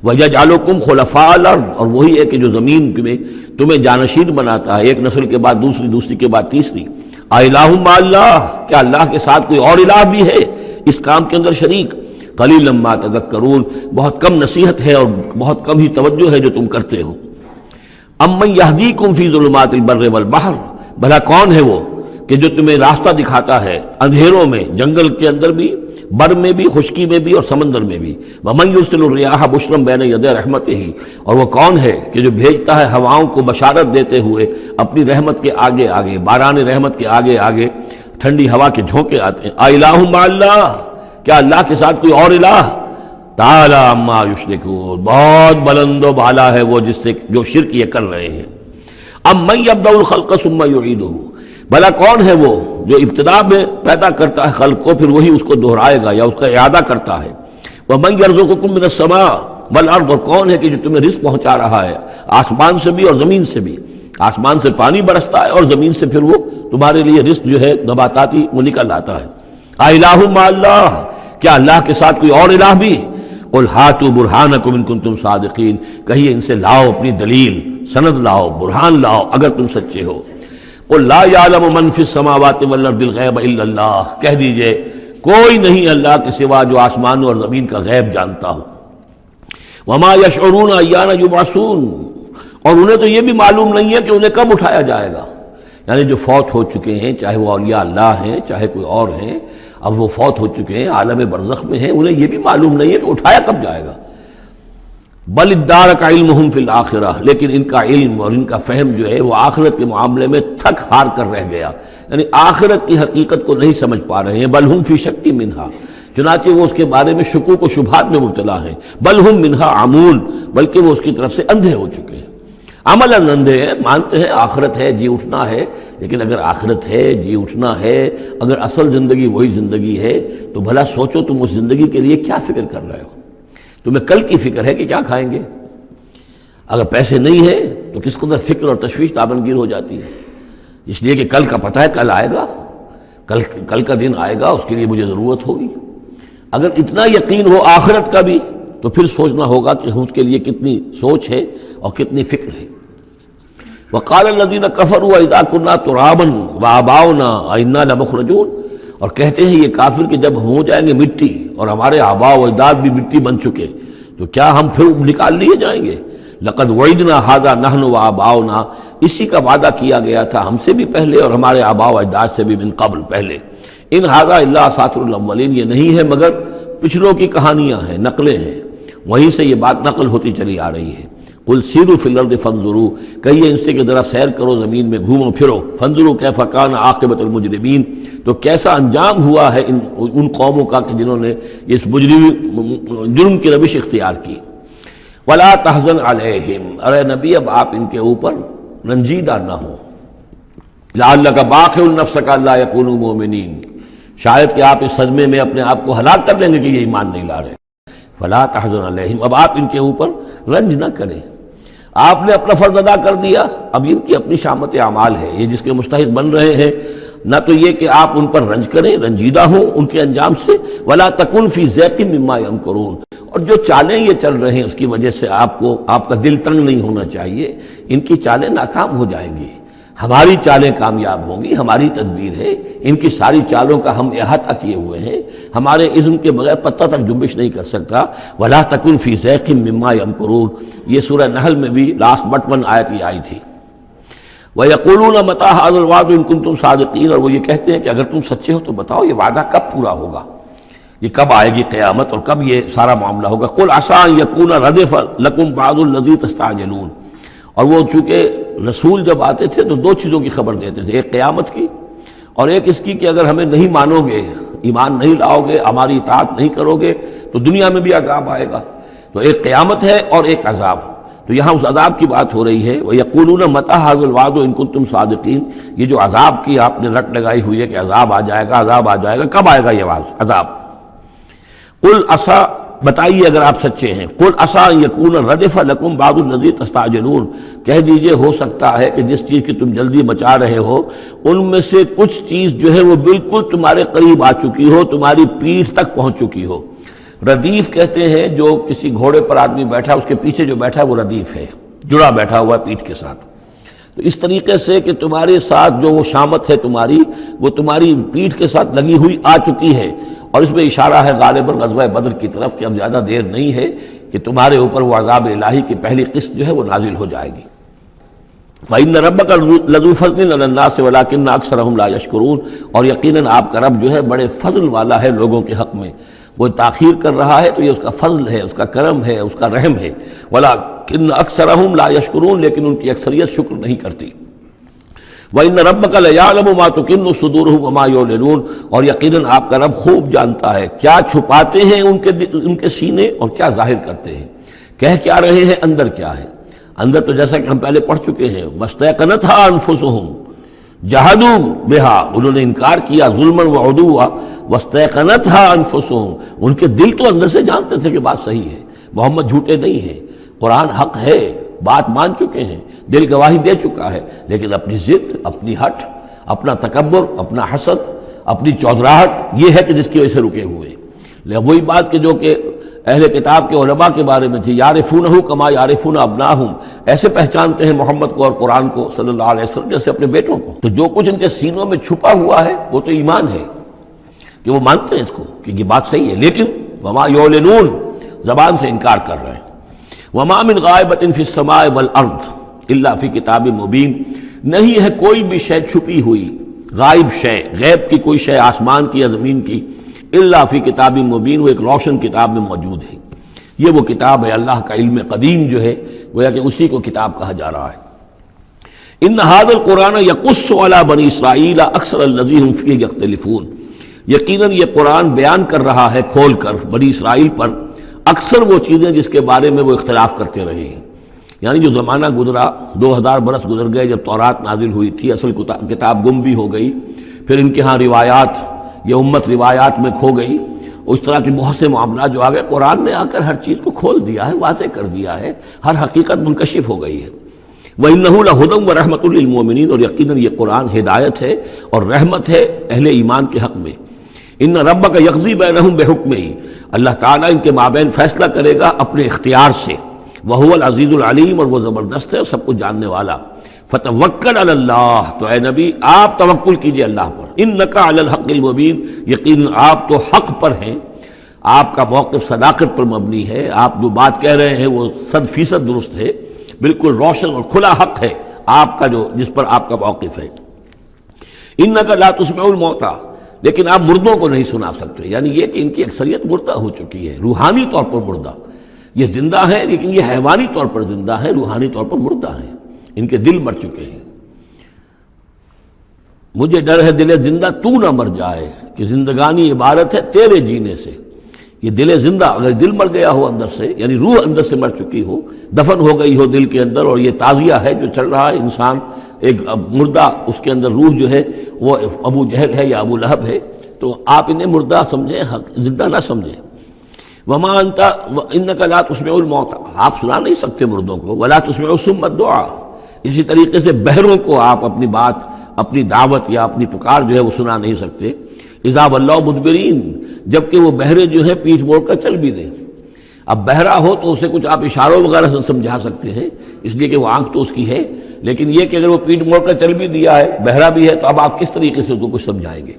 وَيَجْعَلُكُمْ خُلَفَاءَ الْأَرْضِ، اور وہی ہے کہ جو زمین میں تمہیں جانشین بناتا ہے، ایک نسل کے بعد دوسری، دوسری کے بعد تیسری۔ اَإِلَٰهٌ مَّعَ اللَّهِ، کیا اللہ کے ساتھ کوئی اور الہ بھی ہے اس کام کے اندر شریک؟ قَلِيلًا مَّا تَذَكَّرُونَ، بہت کم نصیحت ہے اور بہت کم ہی توجہ ہے جو تم کرتے ہو۔ اَمَّن يَهْدِيكُمْ فِي ظُلُمَاتِ الْبَرِّ وَالْبَحْرِ، بھلا کون ہے وہ کہ جو تمہیں راستہ دکھاتا ہے اندھیروں میں، جنگل کے اندر بھی، بر میں بھی، خشکی میں بھی اور سمندر میں بھی۔ وَمَن يُرْسِلُ الرِّيَاحَ بُشْرًا بَيْنَ يَدَيْ رَحْمَتِهِ، اور وہ کون ہے کہ جو بھیجتا ہے ہواؤں کو بشارت دیتے ہوئے اپنی رحمت کے آگے آگے، باران رحمت کے آگے آگے ٹھنڈی ہوا کے جھونکے آتے ہیں۔ اَإِلَٰهٌ مَّعَ اللَّهِ، کیا اللہ کے ساتھ کوئی اور الہ؟ تعالیٰ عما یشرکون، بہت بلند و بالا ہے وہ جس سے جو شرک یہ کر رہے ہیں۔ اَمَّن يَبْدَأُ الْخَلْقَ ثُمَّ يُعِيدُهُ، بھلا کون ہے وہ جو ابتدا میں پیدا کرتا ہے خلق کو، پھر وہی اس کو دہرائے گا یا اس کا اعادہ کرتا ہے۔ وَمَن يَرْزُقُكُم مِّنَ السَّمَاءِ وَالْأَرْضِ، اور کون ہے کہ جو تمہیں رزق پہنچا رہا ہے آسمان سے بھی اور زمین سے بھی، آسمان سے پانی برستا ہے اور زمین سے پھر وہ تمہارے لیے رزق جو ہے نباتاتی وہ نکل آتا ہے۔ اَإِلَٰهٌ مَّعَ اللَّهِ، کیا اللہ کے ساتھ کوئی اور الہ بھی؟ قُلْ هَاتُوا بُرْهَانَكُمْ إِن كُنتُمْ صَادِقِينَ، کہیے ان سے لاؤ اپنی دلیل، سند لاؤ، برہان لاؤ اگر تم سچے ہو۔ قُلْ لَا يَعْلَمُ مَن فِي السَّمَاوَاتِ وَالْأَرْضِ الْغَيْبَ إِلَّا اللَّهُ، کہہ دیجئے کوئی نہیں اللہ کے سوا جو آسمانوں اور زمین کا غیب جانتا ہو۔ وَمَا يَشْعُرُونَ أَيَّانَ يُبْعَثُونَ، اور انہیں تو یہ بھی معلوم نہیں ہے کہ انہیں کب اٹھایا جائے گا، یعنی جو فوت ہو چکے ہیں، چاہے وہ اولیاء اللہ ہیں چاہے کوئی اور ہیں، اب وہ فوت ہو چکے ہیں، عالم برزخ میں ہیں، انہیں یہ بھی معلوم نہیں ہے کہ اٹھایا کب جائے گا۔ بل ادارک علمہم فی الآخرہ، لیکن ان کا علم اور ان کا فہم جو ہے وہ آخرت کے معاملے میں تھک ہار کر رہ گیا، یعنی آخرت کی حقیقت کو نہیں سمجھ پا رہے ہیں۔ بل ہم فی شک منہا، چنانچہ وہ اس کے بارے میں شکوک و شبہات میں مبتلا ہیں۔ بل ہم منہا عمون، بلکہ وہ اس کی طرف سے اندھے ہو چکے ہیں، عملاً اندھے ہیں، مانتے ہیں آخرت ہے، جی اٹھنا ہے، لیکن اگر آخرت ہے، جی اٹھنا ہے، اگر اصل زندگی وہی زندگی ہے تو بھلا سوچو تم اس زندگی کے لیے کیا فکر کر رہے ہو؟ تمہیں کل کی فکر ہے کہ کیا کھائیں گے؟ اگر پیسے نہیں ہیں تو کس قدر فکر اور تشویش تابنگیر ہو جاتی ہے، اس لیے کہ کل کا پتہ ہے کل آئے گا، کل کا دن آئے گا، اس کے لیے مجھے ضرورت ہوگی۔ اگر اتنا یقین ہو آخرت کا بھی تو پھر سوچنا ہوگا کہ اس کے لیے کتنی سوچ ہے اور کتنی فکر ہے۔ وقال الذين كفروا اذا كنا ترابا وآباؤنا أئنا لمخرجون، اور کہتے ہیں یہ کافر کہ جب ہم ہو جائیں گے مٹی اور ہمارے آباء و اجداد بھی مٹی بن چکے تو کیا ہم پھر نکال لیے جائیں گے؟ لقد وعدنا هذا نحن وآباؤنا، اسی کا وعدہ کیا گیا تھا ہم سے بھی پہلے اور ہمارے آباء و اجداد سے بھی من قبل پہلے۔ ان هذا الا اساطیر الاولین، یہ نہیں ہے مگر پچھلوں کی کہانیاں ہیں، نقلیں ہیں، وہیں سے یہ بات نقل ہوتی چلی آ رہی ہے۔ قل سیروا فی الارض فانظروا، کہیے ان سے کہ ذرا سیر کرو زمین میں، گھومو پھرو، فانظروا کیف کان عاقبۃ المجرمین، تو کیسا انجام ہوا ہے ان قوموں کا کہ جنہوں نے اس جرم کی روش اختیار کی۔ ولا تحزن علیہم، ارے نبی اب آپ ان کے اوپر رنجیدہ نہ ہو، لعلک باخع نفسک الا یکونوا مؤمنین، شاید کہ آپ اس صدمے میں اپنے آپ کو ہلاک کر لیں گے کہ یہ ایمان نہیں لا رہے۔ فلا تحزن علیہم، اب آپ ان کے اوپر رنج نہ کریں، آپ نے اپنا فرض ادا کر دیا، اب ان کی اپنی شامت اعمال ہے، یہ جس کے مستحق بن رہے ہیں، نہ تو یہ کہ آپ ان پر رنج کریں، رنجیدہ ہوں ان کے انجام سے۔ ولا تکن فی ضیق مما یمکرون، اور جو چالیں یہ چل رہے ہیں اس کی وجہ سے آپ کا دل تنگ نہیں ہونا چاہیے، ان کی چالیں ناکام ہو جائیں گی، ہماری چالیں کامیاب ہوں گی، ہماری تدبیر ہے، ان کی ساری چالوں کا ہم احاطہ کیے ہوئے ہیں، ہمارے اذن کے بغیر پتہ تک جنبش نہیں کر سکتا۔ ولا تکن فی ضیق مما یمکرون، یہ سورہ نحل میں بھی لاسٹ بٹ 1 آیت یہ آئی تھی۔ وَيَقُولُونَ مَتَىٰ هَٰذَا الْوَعْدُ إِن كُنتُمْ صَادِقِينَ، اور وہ یہ کہتے ہیں کہ اگر تم سچے ہو تو بتاؤ یہ وعدہ کب پورا ہوگا، یہ کب آئے گی قیامت اور کب یہ سارا معاملہ ہوگا. قل عسیٰ ان یکون ردف لکم بعض الذی تستعجلون. اور وہ چونکہ رسول جب آتے تھے تو دو چیزوں کی خبر دیتے تھے، ایک قیامت کی اور ایک اس کی کہ اگر ہمیں نہیں مانو گے، ایمان نہیں لاؤ گے، ہماری اطاعت نہیں کرو گے تو دنیا میں بھی عذاب آئے گا. تو ایک قیامت ہے اور ایک عذاب. تو یہاں اس عذاب کی بات ہو رہی ہے. وَيَقُولُونَ مَتَىٰ هَٰذَا الْوَعْدُ إِن كُنتُمْ صَادِقِينَ. یہ جو عذاب کی آپ نے رٹ لگائی ہوئی ہے کہ عذاب آ جائے گا، عذاب آ جائے گا، کب آئے گا یہ عذاب؟ قُلْ عَسَىٰ، بتائیے اگر آپ سچے ہیں. قُلْ عَسَىٰ أَن يَكُونَ رَدِفَ لَكُمْ بَعْضُ الَّذِي تَسْتَعْجِلُونَ. کہہ دیجئے ہو سکتا ہے کہ جس چیز کی تم جلدی مچا رہے ہو ان میں سے کچھ چیز جو ہے وہ بالکل تمہارے قریب آ چکی ہو، تمہاری پیٹھ تک پہنچ چکی ہو. ردیف کہتے ہیں جو کسی گھوڑے پر آدمی بیٹھا اس کے پیچھے جو بیٹھا وہ ردیف ہے، جڑا بیٹھا ہوا ہے پیٹھ کے ساتھ. تو اس طریقے سے کہ تمہارے ساتھ جو وہ شامت ہے تمہاری، وہ تمہاری پیٹھ کے ساتھ لگی ہوئی آ چکی ہے. اور اس میں اشارہ ہے غالباً غزوہ بدر کی طرف کہ اب زیادہ دیر نہیں ہے کہ تمہارے اوپر وہ عذاب الہی کی پہلی قسط جو ہے وہ نازل ہو جائے گی. وَإِنَّ رَبَّكَ لَذُو فَضْلٍ عَلَى النَّاسِ وَلَٰكِنَّ أَكْثَرَهُمْ لَا يَشْكُرُونَ. اور یقیناً آپ کا رب جو ہے بڑے فضل والا ہے لوگوں کے حق میں. وہ تاخیر کر رہا ہے تو یہ اس کا فضل ہے، اس کا کرم ہے، اس کا رحم ہے. وَلَٰكِنَّ أَكْثَرَهُمْ لَا يَشْكُرُونَ. لیکن ان کی اکثریت شکر نہیں کرتی. وَإِنَّ رَبَّكَ لَيَعْلَمُ مَا تُكِنُّ صُدُورُهُمْ وَمَا يُعْلِنُونَ. اور یقیناً آپ کا رب خوب جانتا ہے کیا چھپاتے ہیں ان کے سینے اور کیا ظاہر کرتے ہیں، کہہ کیا رہے ہیں، اندر کیا ہے. اندر تو جیسا کہ ہم پہلے پڑھ چکے ہیں، وَاسْتَيْقَنَتْهَا أَنفُسُهُمْ جَحَدُوا بِهَا. انہوں نے انکار کیا ظلمًا وعدوا. وَاسْتَيْقَنَتْهَا أَنفُسُهُمْ. ان کے دل تو اندر سے جانتے تھے کہ بات صحیح ہے، محمد جھوٹے نہیں ہیں، قرآن حق ہے، بات مان چکے ہیں، دل گواہی دے چکا ہے. لیکن اپنی ضد، اپنی ہٹ، اپنا تکبر، اپنا حسد، اپنی چودراہٹ، یہ ہے کہ جس کی وجہ سے رکے ہوئے. وہی بات کہ جو کہ اہل کتاب کے علماء کے بارے میں تھی، یعرفونہ کما یعرفون ابناہم. ایسے پہچانتے ہیں محمد کو اور قرآن کو صلی اللہ علیہ وسلم جیسے اپنے بیٹوں کو. تو جو کچھ ان کے سینوں میں چھپا ہوا ہے وہ تو ایمان ہے کہ وہ مانتے ہیں اس کو کہ یہ بات صحیح ہے. لیکن وما یعلنون، زبان سے انکار کر رہے ہیں. وما من غائبۃ فی السماء والارض الا فی کتاب مبین. نہیں ہے کوئی بھی شے چھپی ہوئی، غائب شے، غیب کی کوئی شے آسمان کی یا زمین کی، الا فی کتاب مبین، وہ ایک روشن کتاب میں موجود ہے. یہ وہ کتاب ہے اللہ کا علم قدیم جو ہے، گویا کہ اسی کو کتاب کہا جا رہا ہے. ان ھذا القرآن یقص علی بنی اسرائیل اکثر الذی ھم فیہ یختلفون. یقیناً یہ قرآن بیان کر رہا ہے کھول کر بنی اسرائیل پر اکثر وہ چیزیں جس کے بارے میں وہ اختلاف کرتے رہے ہیں. یعنی جو زمانہ گزرا، 2000 برس گزر گئے جب تورات نازل ہوئی تھی، اصل کتاب گم بھی ہو گئی، پھر ان کے ہاں روایات، یہ امت روایات میں کھو گئی، اس طرح کے بہت سے معاملات جو آ گئے. قرآن نے آ کر ہر چیز کو کھول دیا ہے، واضح کر دیا ہے، ہر حقیقت منکشف ہو گئی ہے. وَإِنَّهُ لَهُدًى وَرَحْمَةٌ لِّلْمُؤْمِنِينَ. اور یقیناً یہ قرآن ہدایت ہے اور رحمت ہے اہل ایمان کے حق میں. ان ربک یقضی بینہم بحکمہ. اللہ تعالیٰ ان کے مابین فیصلہ کرے گا اپنے اختیار سے. وہو العزیز العلیم، اور وہ زبردست ہے اور سب کچھ جاننے والا. فتوکل علی اللہ. تو اے نبی آپ توکل کیجئے اللہ پر. انک علی الحق المبین. یقیناً آپ تو حق پر ہیں، آپ کا موقف صداقت پر مبنی ہے. آپ جو بات کہہ رہے ہیں وہ 100% درست ہے، بالکل روشن اور کھلا حق ہے آپ کا جو جس پر آپ کا موقف ہے. انک لا تسمع الموتى. لیکن آپ مردوں کو نہیں سنا سکتے. یعنی یہ کہ ان کی اکثریت مردہ ہو چکی ہے، روحانی طور پر مردہ. یہ زندہ ہیں لیکن یہ حیوانی طور پر زندہ ہیں، روحانی طور پر مردہ ہیں. ان کے دل مر چکے ہیں. مجھے ڈر ہے دل زندہ تو نہ مر جائے، کہ زندگانی عبارت ہے تیرے جینے سے. یہ دل زندہ، اگر دل مر گیا ہو اندر سے، یعنی روح اندر سے مر چکی ہو، دفن ہو گئی ہو دل کے اندر، اور یہ تعزیہ ہے جو چل رہا ہے، انسان ایک مردہ، اس کے اندر روح جو ہے وہ ابو جہل ہے یا ابو لہب ہے، تو آپ انہیں مردہ سمجھیں، زندہ نہ سمجھیں. وما انت انک لا تسمع الموتى. آپ سنا نہیں سکتے مردوں کو. ولا تسمع الصم الدعاء. اسی طریقے سے بہروں کو آپ اپنی بات، اپنی دعوت یا اپنی پکار جو ہے وہ سنا نہیں سکتے. اذا ولوا مدبرین. جبکہ وہ بہرے جو ہے پیٹھ موڑ کر چل بھی دیں. اب بہرا ہو تو اسے کچھ آپ اشاروں وغیرہ سے سمجھا سکتے ہیں، اس لیے کہ وہ آنکھ تو اس کی ہے، لیکن یہ کہ اگر وہ پیٹھ موڑ کر چل بھی دیا ہے، بہرا بھی ہے، تو اب آپ کس طریقے سے اس کو کچھ سمجھائیں گے.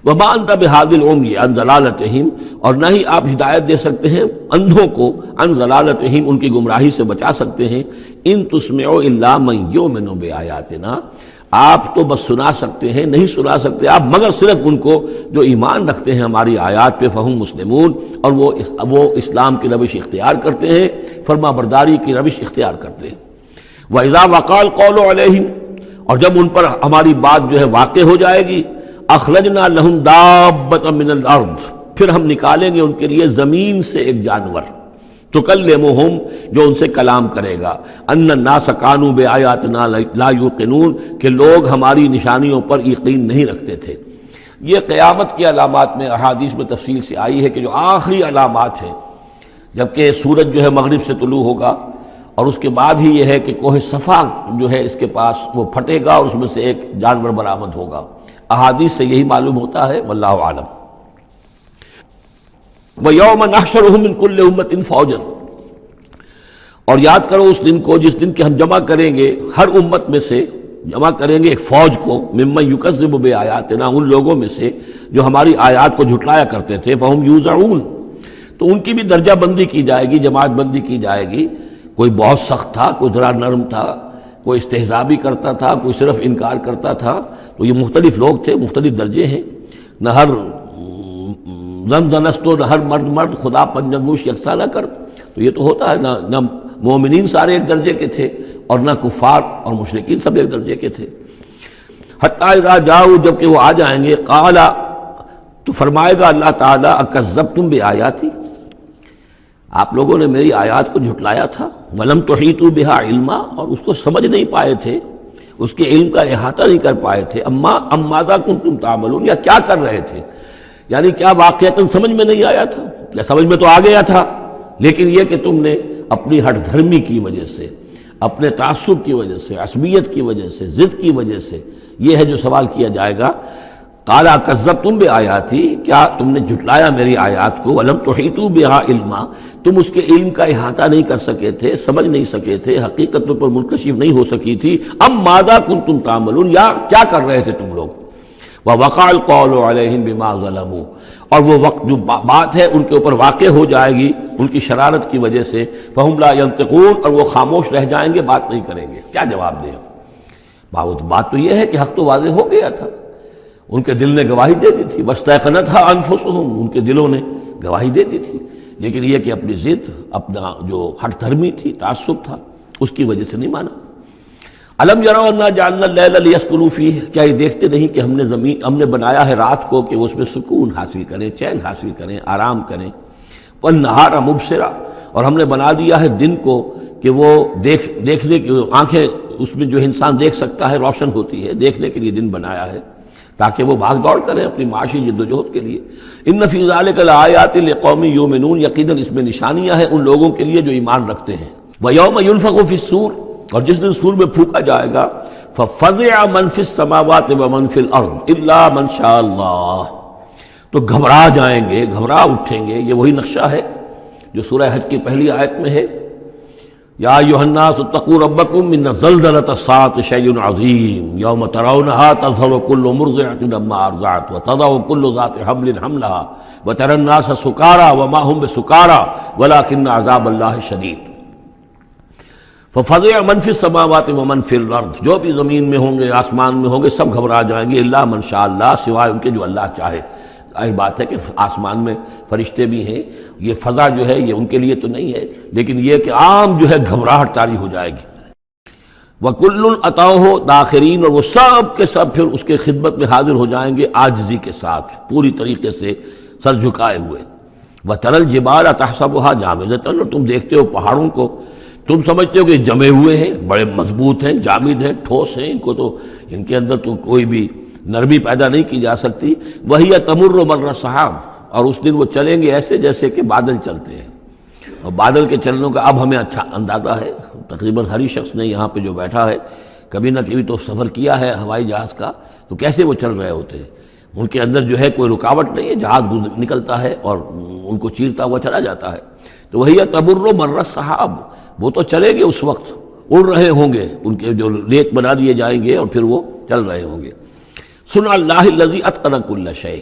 وما انت بہادی العمی عن ضلالتہم. اور نہ ہی آپ ہدایت دے سکتے ہیں اندھوں کو، عن ضلالتہم، ان کی گمراہی سے بچا سکتے ہیں. ان تسمع الا من یؤمن بآیاتنا. آپ تو بس سنا سکتے ہیں، نہیں سنا سکتے آپ مگر صرف ان کو جو ایمان رکھتے ہیں ہماری آیات پہ، فہم مسلمون، اور وہ اسلام کی روش اختیار کرتے ہیں، فرما برداری کی روش اختیار کرتے ہیں۔ وَإِذَا وَقَعَ الْقَوْلُ عَلَيْهِمْ، اور جب ان پر ہماری بات جو ہے واقع ہو جائے گی، أَخْرَجْنَا لَهُمْ دَابَّةً مِّنَ الْأَرْضِ، پھر ہم نکالیں گے ان کے لیے زمین سے ایک جانور، تکلمہم، جو ان سے کلام کرے گا، ان الناس کانوا بآیاتنا لا یوقنون، کہ لوگ ہماری نشانیوں پر یقین نہیں رکھتے تھے۔ یہ قیامت کی علامات میں احادیث میں تفصیل سے آئی ہے کہ جو آخری علامات ہیں، جبکہ سورج جو ہے مغرب سے طلوع ہوگا، اور اس کے بعد ہی یہ ہے کہ کوہ صفا جو ہے اس کے پاس وہ پھٹے گا اور اس میں سے ایک جانور برآمد ہوگا۔ احادیث سے یہی معلوم ہوتا ہے، واللہ اعلم۔ وَيَوْمَ نَحْشُرُهُم مِّن كُلِّ أُمَّةٍ فَوْجًا، اور یاد کرو اس دن کو جس دن کہ ہم جمع کریں گے ہر امت میں سے، جمع کریں گے ایک فوج کو، ممن یکذب بآیاتنا، ان لوگوں میں سے جو ہماری آیات کو جھٹلایا کرتے تھے، فہم یوزعون، تو ان کی بھی درجہ بندی کی جائے گی، جماعت بندی کی جائے گی۔ کوئی بہت سخت تھا، کوئی ذرا نرم تھا، کوئی استہزاء بھی کرتا تھا، کوئی صرف انکار کرتا تھا، تو یہ مختلف لوگ تھے، مختلف درجے ہیں۔ نہ ہر زن زنستو، نہ ہر مرد مرد، خدا پنجنگوش یکساں نہ کر، تو یہ تو ہوتا ہے، نہ مومنین سارے ایک درجے کے تھے اور نہ کفار اور مشرکین سب ایک درجے کے تھے۔ حتیٰ اذا جاؤ، جب کہ وہ آ جائیں گے، قالا، تو فرمائے گا اللہ تعالیٰ، اکذبتم بآیاتی، آپ لوگوں نے میری آیات کو جھٹلایا تھا، ولم تحیطوا بہا علما، اور اس کو سمجھ نہیں پائے تھے، اس کے علم کا احاطہ نہیں کر پائے تھے، ام ماذا کنتم تعملون، یا کیا کر رہے تھے، یعنی کیا واقعتاً سمجھ میں نہیں آیا تھا، یا سمجھ میں تو آ گیا تھا، لیکن یہ کہ تم نے اپنی ہٹ دھرمی کی وجہ سے، اپنے تعصب کی وجہ سے، عصبیت کی وجہ سے، ضد کی وجہ سے، یہ ہے جو سوال کیا جائے گا۔ قالا کذبتم بآیاتی، کیا تم نے جھٹلایا میری آیات کو، ولم تحیطوا بہا علما، تم اس کے علم کا احاطہ نہیں کر سکے تھے، سمجھ نہیں سکے تھے، حقیقت پر منکشف نہیں ہو سکی تھی، ام ماذا کنتم تعملون، یا کیا کر رہے تھے تم لوگ۔ وَوَقَعَ الْقَوْلُ عَلَيْهِمْ بِمَا ظَلَمُوا، اور وہ وقت جو بات ہے ان کے اوپر واقع ہو جائے گی ان کی شرارت کی وجہ سے، فَهُمْ لَا يَنطِقُونَ، اور وہ خاموش رہ جائیں گے، بات نہیں کریں گے، کیا جواب دیں؟ بات تو یہ ہے کہ حق تو واضح ہو گیا تھا، ان کے دل نے گواہی دے دی تھی، وَاسْتَيْقَنَتْهَا أَنفُسُهُمْ، ان کے دلوں نے گواہی دے دی تھی، لیکن یہ کہ اپنی ضد، اپنا جو ہٹ دھرمی تھی، تعصب تھا، اس کی وجہ سے نہیں مانا۔ الم یروا انا جعلنا اللیل لیسکنوا فیہ، کیا یہ دیکھتے نہیں کہ ہم نے بنایا ہے رات کو کہ وہ اس میں سکون حاصل کریں، چین حاصل کریں، آرام کریں، والنہار مبصرا، اور ہم نے بنا دیا ہے دن کو کہ وہ دیکھنے کی آنکھیں اس میں جو انسان دیکھ سکتا ہے روشن ہوتی ہے، دیکھنے کے لیے دن بنایا ہے تاکہ وہ بھاگ دوڑ کریں اپنی معاشی جد و جہد کے لیے۔ ان فی ذلک لآیات لقوم یؤمنون، یقیناً اس میں نشانیاں ہیں ان لوگوں کے لیے جو ایمان رکھتے ہیں۔ ویوم ینفخ فی الصور، اور جس دن سور میں پھونکا جائے گا، ففزع من فی السماوات ومن فی الارض الا من شاء اللہ، تو گھبرا جائیں گے، گھبرا اٹھیں گے۔ یہ وہی نقشہ ہے جو سورہ حج کی پہلی آیت میں ہے، یا ایھا الناس اتقوا ربکم ان زلزلۃ الساعۃ شیء عظیم یوم ترونها تذہل کل مرضعۃ عما ارضعت وتضع کل ذات حمل حملها وتری الناس سکارى وما هم بسکارى ولکن عذاب اللہ شدید۔ فَفَزِعَ مَنْ فِي السَّمَاوَاتِ وَمَنْ فِي الْأَرْضِ، جو بھی زمین میں ہوں گے، آسمان میں ہوں گے، سب گھبرا جائیں گے، الا من شاء اللہ، سوائے ان کے جو اللہ چاہے۔ ظاہر بات ہے کہ آسمان میں فرشتے بھی ہیں، یہ فضا جو ہے یہ ان کے لیے تو نہیں ہے، لیکن یہ کہ عام جو ہے گھبراہٹ طاری ہو جائے گی۔ وَكُلٌّ أَتَوْهُ دَاخِرِينَ، اور وہ سب کے سب پھر اس کے خدمت میں حاضر ہو جائیں گے عاجزی کے ساتھ، پوری طریقے سے سر جھکائے ہوئے۔ وَتَرَى الْجِبَالَ تَحْسَبُهَا جَامِدَةً، اور تم دیکھتے ہو پہاڑوں کو، تم سمجھتے ہو کہ جمے ہوئے ہیں، بڑے مضبوط ہیں، جامد ہیں، ٹھوس ہیں، ان کے اندر تو کوئی بھی نرمی پیدا نہیں کی جا سکتی۔ وہی تمر مر السحاب، اور اس دن وہ چلیں گے ایسے جیسے کہ بادل چلتے ہیں، اور بادل کے چلنے کا اب ہمیں اچھا اندازہ ہے، تقریباً ہر ہی شخص نے یہاں پہ جو بیٹھا ہے کبھی نہ کبھی تو سفر کیا ہے ہوائی جہاز کا، تو کیسے وہ چل رہے ہوتے ہیں، ان کے اندر جو ہے کوئی رکاوٹ نہیں ہے، جہاز نکلتا ہے اور ان کو چیرتا ہوا چلا جاتا ہے۔ تو وہی تمر مر السحاب، وہ تو چلیں گے اس وقت، اڑ رہے ہوں گے، ان کے جو ریت بنا دیے جائیں گے اور پھر وہ چل رہے ہوں گے۔ سنع اللہ الذی اتقن کل شیء،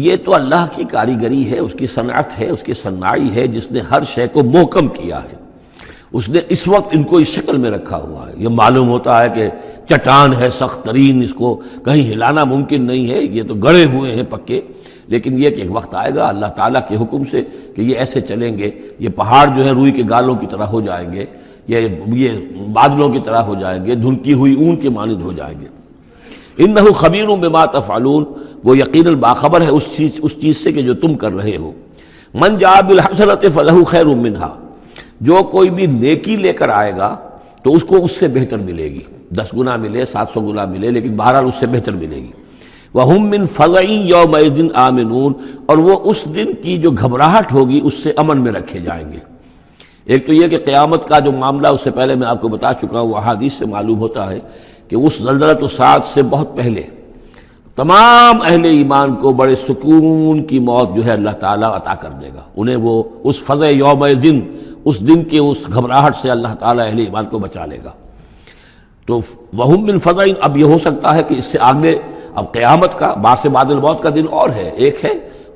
یہ تو اللہ کی کاریگری ہے، اس کی صنعت ہے، اس کی صنائی ہے، جس نے ہر شے کو محکم کیا ہے، اس نے اس وقت ان کو اس شکل میں رکھا ہوا ہے۔ یہ معلوم ہوتا ہے کہ چٹان ہے سخت ترین، اس کو کہیں ہلانا ممکن نہیں ہے، یہ تو گڑے ہوئے ہیں پکے، لیکن یہ کہ ایک وقت آئے گا اللہ تعالیٰ کے حکم سے کہ یہ ایسے چلیں گے، یہ پہاڑ جو ہے روئی کے گالوں کی طرح ہو جائیں گے، یہ بادلوں کی طرح ہو جائیں گے، دھنکی ہوئی اون کے مانند ہو جائیں گے۔ انہ خبیر بما تفعلون، وہ یقیناً باخبر ہے اس چیز سے کہ جو تم کر رہے ہو۔ من جاء بالحسنۃ فلہ خیر منہا، جو کوئی بھی نیکی لے کر آئے گا تو اس کو اس سے بہتر ملے گی، 10 گنا ملے 700 گنا ملے، لیکن بہرحال اس سے بہتر ملے گی۔ وَهُم مِّن فَزَعٍ يَوْمَئِذٍ آمِنُونَ، اور وہ اس دن کی جو گھبراہٹ ہوگی اس سے امن میں رکھے جائیں گے۔ ایک تو یہ کہ قیامت کا جو معاملہ، اس سے پہلے میں آپ کو بتا چکا ہوں، وہ احادیث سے معلوم ہوتا ہے کہ اس زلزلۃ الساعۃ سے بہت پہلے تمام اہل ایمان کو بڑے سکون کی موت جو ہے اللہ تعالیٰ عطا کر دے گا، انہیں وہ اس فزع یومئذ، اس دن کے اس گھبراہٹ سے اللہ تعالیٰ اہل ایمان کو بچا لے گا۔ تو وَهُم مِّن فَزَعٍ، اب یہ ہو سکتا ہے کہ اس سے آگے اب قیامت کا بعث بعد الموت کا دن اور ہے، ایک ہے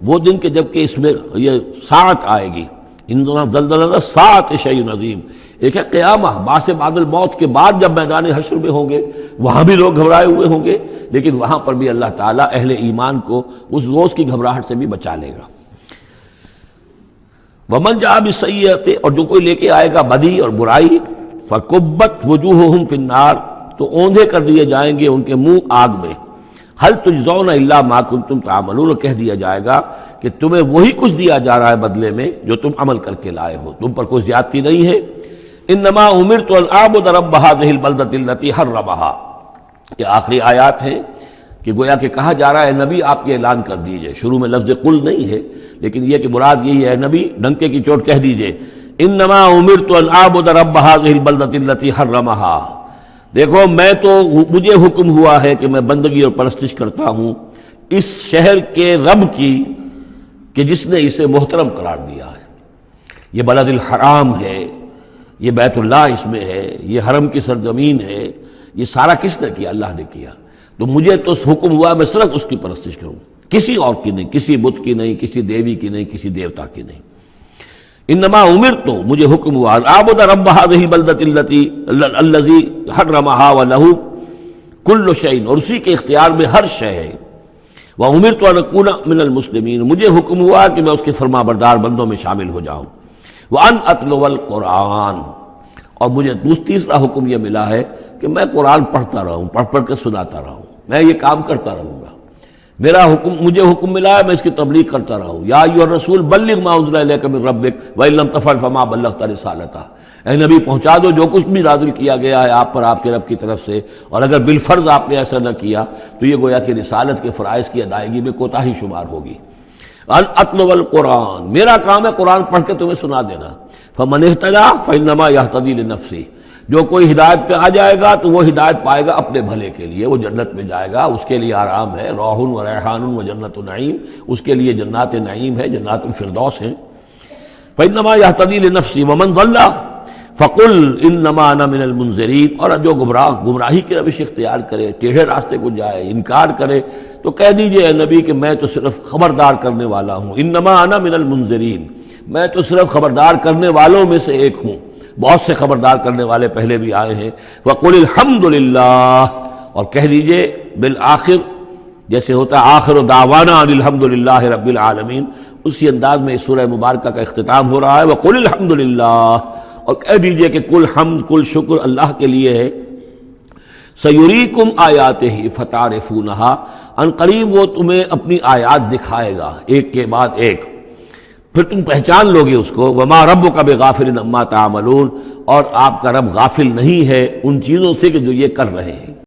وہ دن کہ جب کہ اس میں یہ ساعت آئے گی، اِنَّ زَلْزَلَةَ السَّاعَةِ شَيْءٌ عَظِيمٌ، ایک ہے قیامہ بعث بعد الموت کے بعد جب میدان حشر میں ہوں گے، وہاں بھی لوگ گھبرائے ہوئے ہوں گے، لیکن وہاں پر بھی اللہ تعالیٰ اہل ایمان کو اس روز کی گھبراہٹ سے بھی بچا لے گا۔ وَمَنْ جَاءَ بِالسَّيِّئَةِ، اور جو کوئی لے کے آئے گا بدی اور برائی، فَكُبَّتْ وُجُوهُهُمْ فِي النَّارِ، تو اوندھے کر دیے جائیں گے ان کے منہ آگ میں۔ هَلْ تُجْزَوْنَ إِلَّا مَا كُنتُمْ تَعْمَلُونَ، کہہ دیا جائے گا کہ تمہیں وہی کچھ دیا جا رہا ہے بدلے میں جو تم عمل کر کے لائے ہو، تم پر کوئی زیادتی نہیں ہے۔ انما امرت ان اعبد رب هذه البلدة التي حرمها، یہ آخری آیات ہیں کہ گویا کہ کہا جا رہا ہے نبی آپ یہ اعلان کر دیجئے، شروع میں لفظ قل نہیں ہے لیکن یہ کہ مراد یہی ہے نبی ڈنکے کی چوٹ کہہ دیجئے، انما امرت ان اعبد رب هذه البلدة التي حرمها، دیکھو میں تو مجھے حکم ہوا ہے کہ میں بندگی اور پرستش کرتا ہوں اس شہر کے رب کی کہ جس نے اسے محترم قرار دیا ہے۔ یہ بلد الحرام ہے، یہ بیت اللہ اس میں ہے، یہ حرم کی سرزمین ہے، یہ سارا کس نے کیا؟ اللہ نے کیا۔ تو مجھے تو حکم ہوا میں صرف اس کی پرستش کروں، کسی اور کی نہیں، کسی بت کی نہیں، کسی دیوی کی نہیں، کسی دیوتا کی نہیں۔ انما امرت، مجھے حکم ہوا اعبد رب هذه البلدة الذي حرمها وله كل شيء، اور اسی کے اختیار میں ہر شے ہے۔ وامرت ان اكون من المسلمين، مجھے حکم ہوا کہ میں اس کے فرما بردار بندوں میں شامل ہو جاؤں۔ وان اتلو القرآن، اور مجھے تیسرا حکم یہ ملا ہے کہ میں قرآن پڑھتا رہوں، پڑھ پڑھ کے سناتا رہوں، میں یہ کام کرتا رہوں گا۔ میرا حکم، مجھے حکم ملا ہے میں اس کی تبلیغ کرتا رہوں۔ یا ایھا الرسول بلغ ما انزل الیک من ربک وان لم تفعل فما بلغت رسالتہ، اے نبی پہنچا دو جو کچھ بھی نازل کیا گیا ہے آپ پر آپ کے رب کی طرف سے، اور اگر بالفرض آپ نے ایسا نہ کیا تو یہ گویا کہ رسالت کے فرائض کی ادائیگی میں کوتاہی شمار ہوگی۔ ان اتلو القرآن، میرا کام ہے قرآن پڑھ کے تمہیں سنا دینا۔ فمن اہتدی فانما یہتدی لنفسہ، جو کوئی ہدایت پہ آ جائے گا تو وہ ہدایت پائے گا اپنے بھلے کے لیے، وہ جنت میں جائے گا، اس کے لیے آرام ہے، روح و ریحان و جنت نعیم، اس کے لیے جنات نعیم ہے، جنات الفردوس ہیں۔ فانما یہتدی لنفسہ ومن ضل فقل انما انا من المنذرین، اور جو گمراہی کی روش اختیار کرے، ٹیڑھے راستے کو جائے، انکار کرے، تو کہہ دیجئے اے نبی کہ میں تو صرف خبردار کرنے والا ہوں، انما انا من المنذرین، میں تو صرف خبردار کرنے والوں میں سے ایک ہوں، بہت سے خبردار کرنے والے پہلے بھی آئے ہیں۔ وقل الحمدللہ، اور کہہ دیجئے بالآخر، جیسے ہوتا ہے آخر دعوانا ان الحمدللہ رب العالمین، اسی انداز میں اس سورہ مبارکہ کا اختتام ہو رہا ہے۔ وقل الحمدللہ، اور کہہ دیجئے کہ کل حمد کل شکر اللہ کے لیے ہے۔ سیریکم آیاتہ فتعرفونہا، ان قریب وہ تمہیں اپنی آیات دکھائے گا ایک کے بعد ایک، پھر تم پہچان لوگے اس کو۔ وما ربک بغافل عما تعملون، اور آپ کا رب غافل نہیں ہے ان چیزوں سے کہ جو یہ کر رہے ہیں۔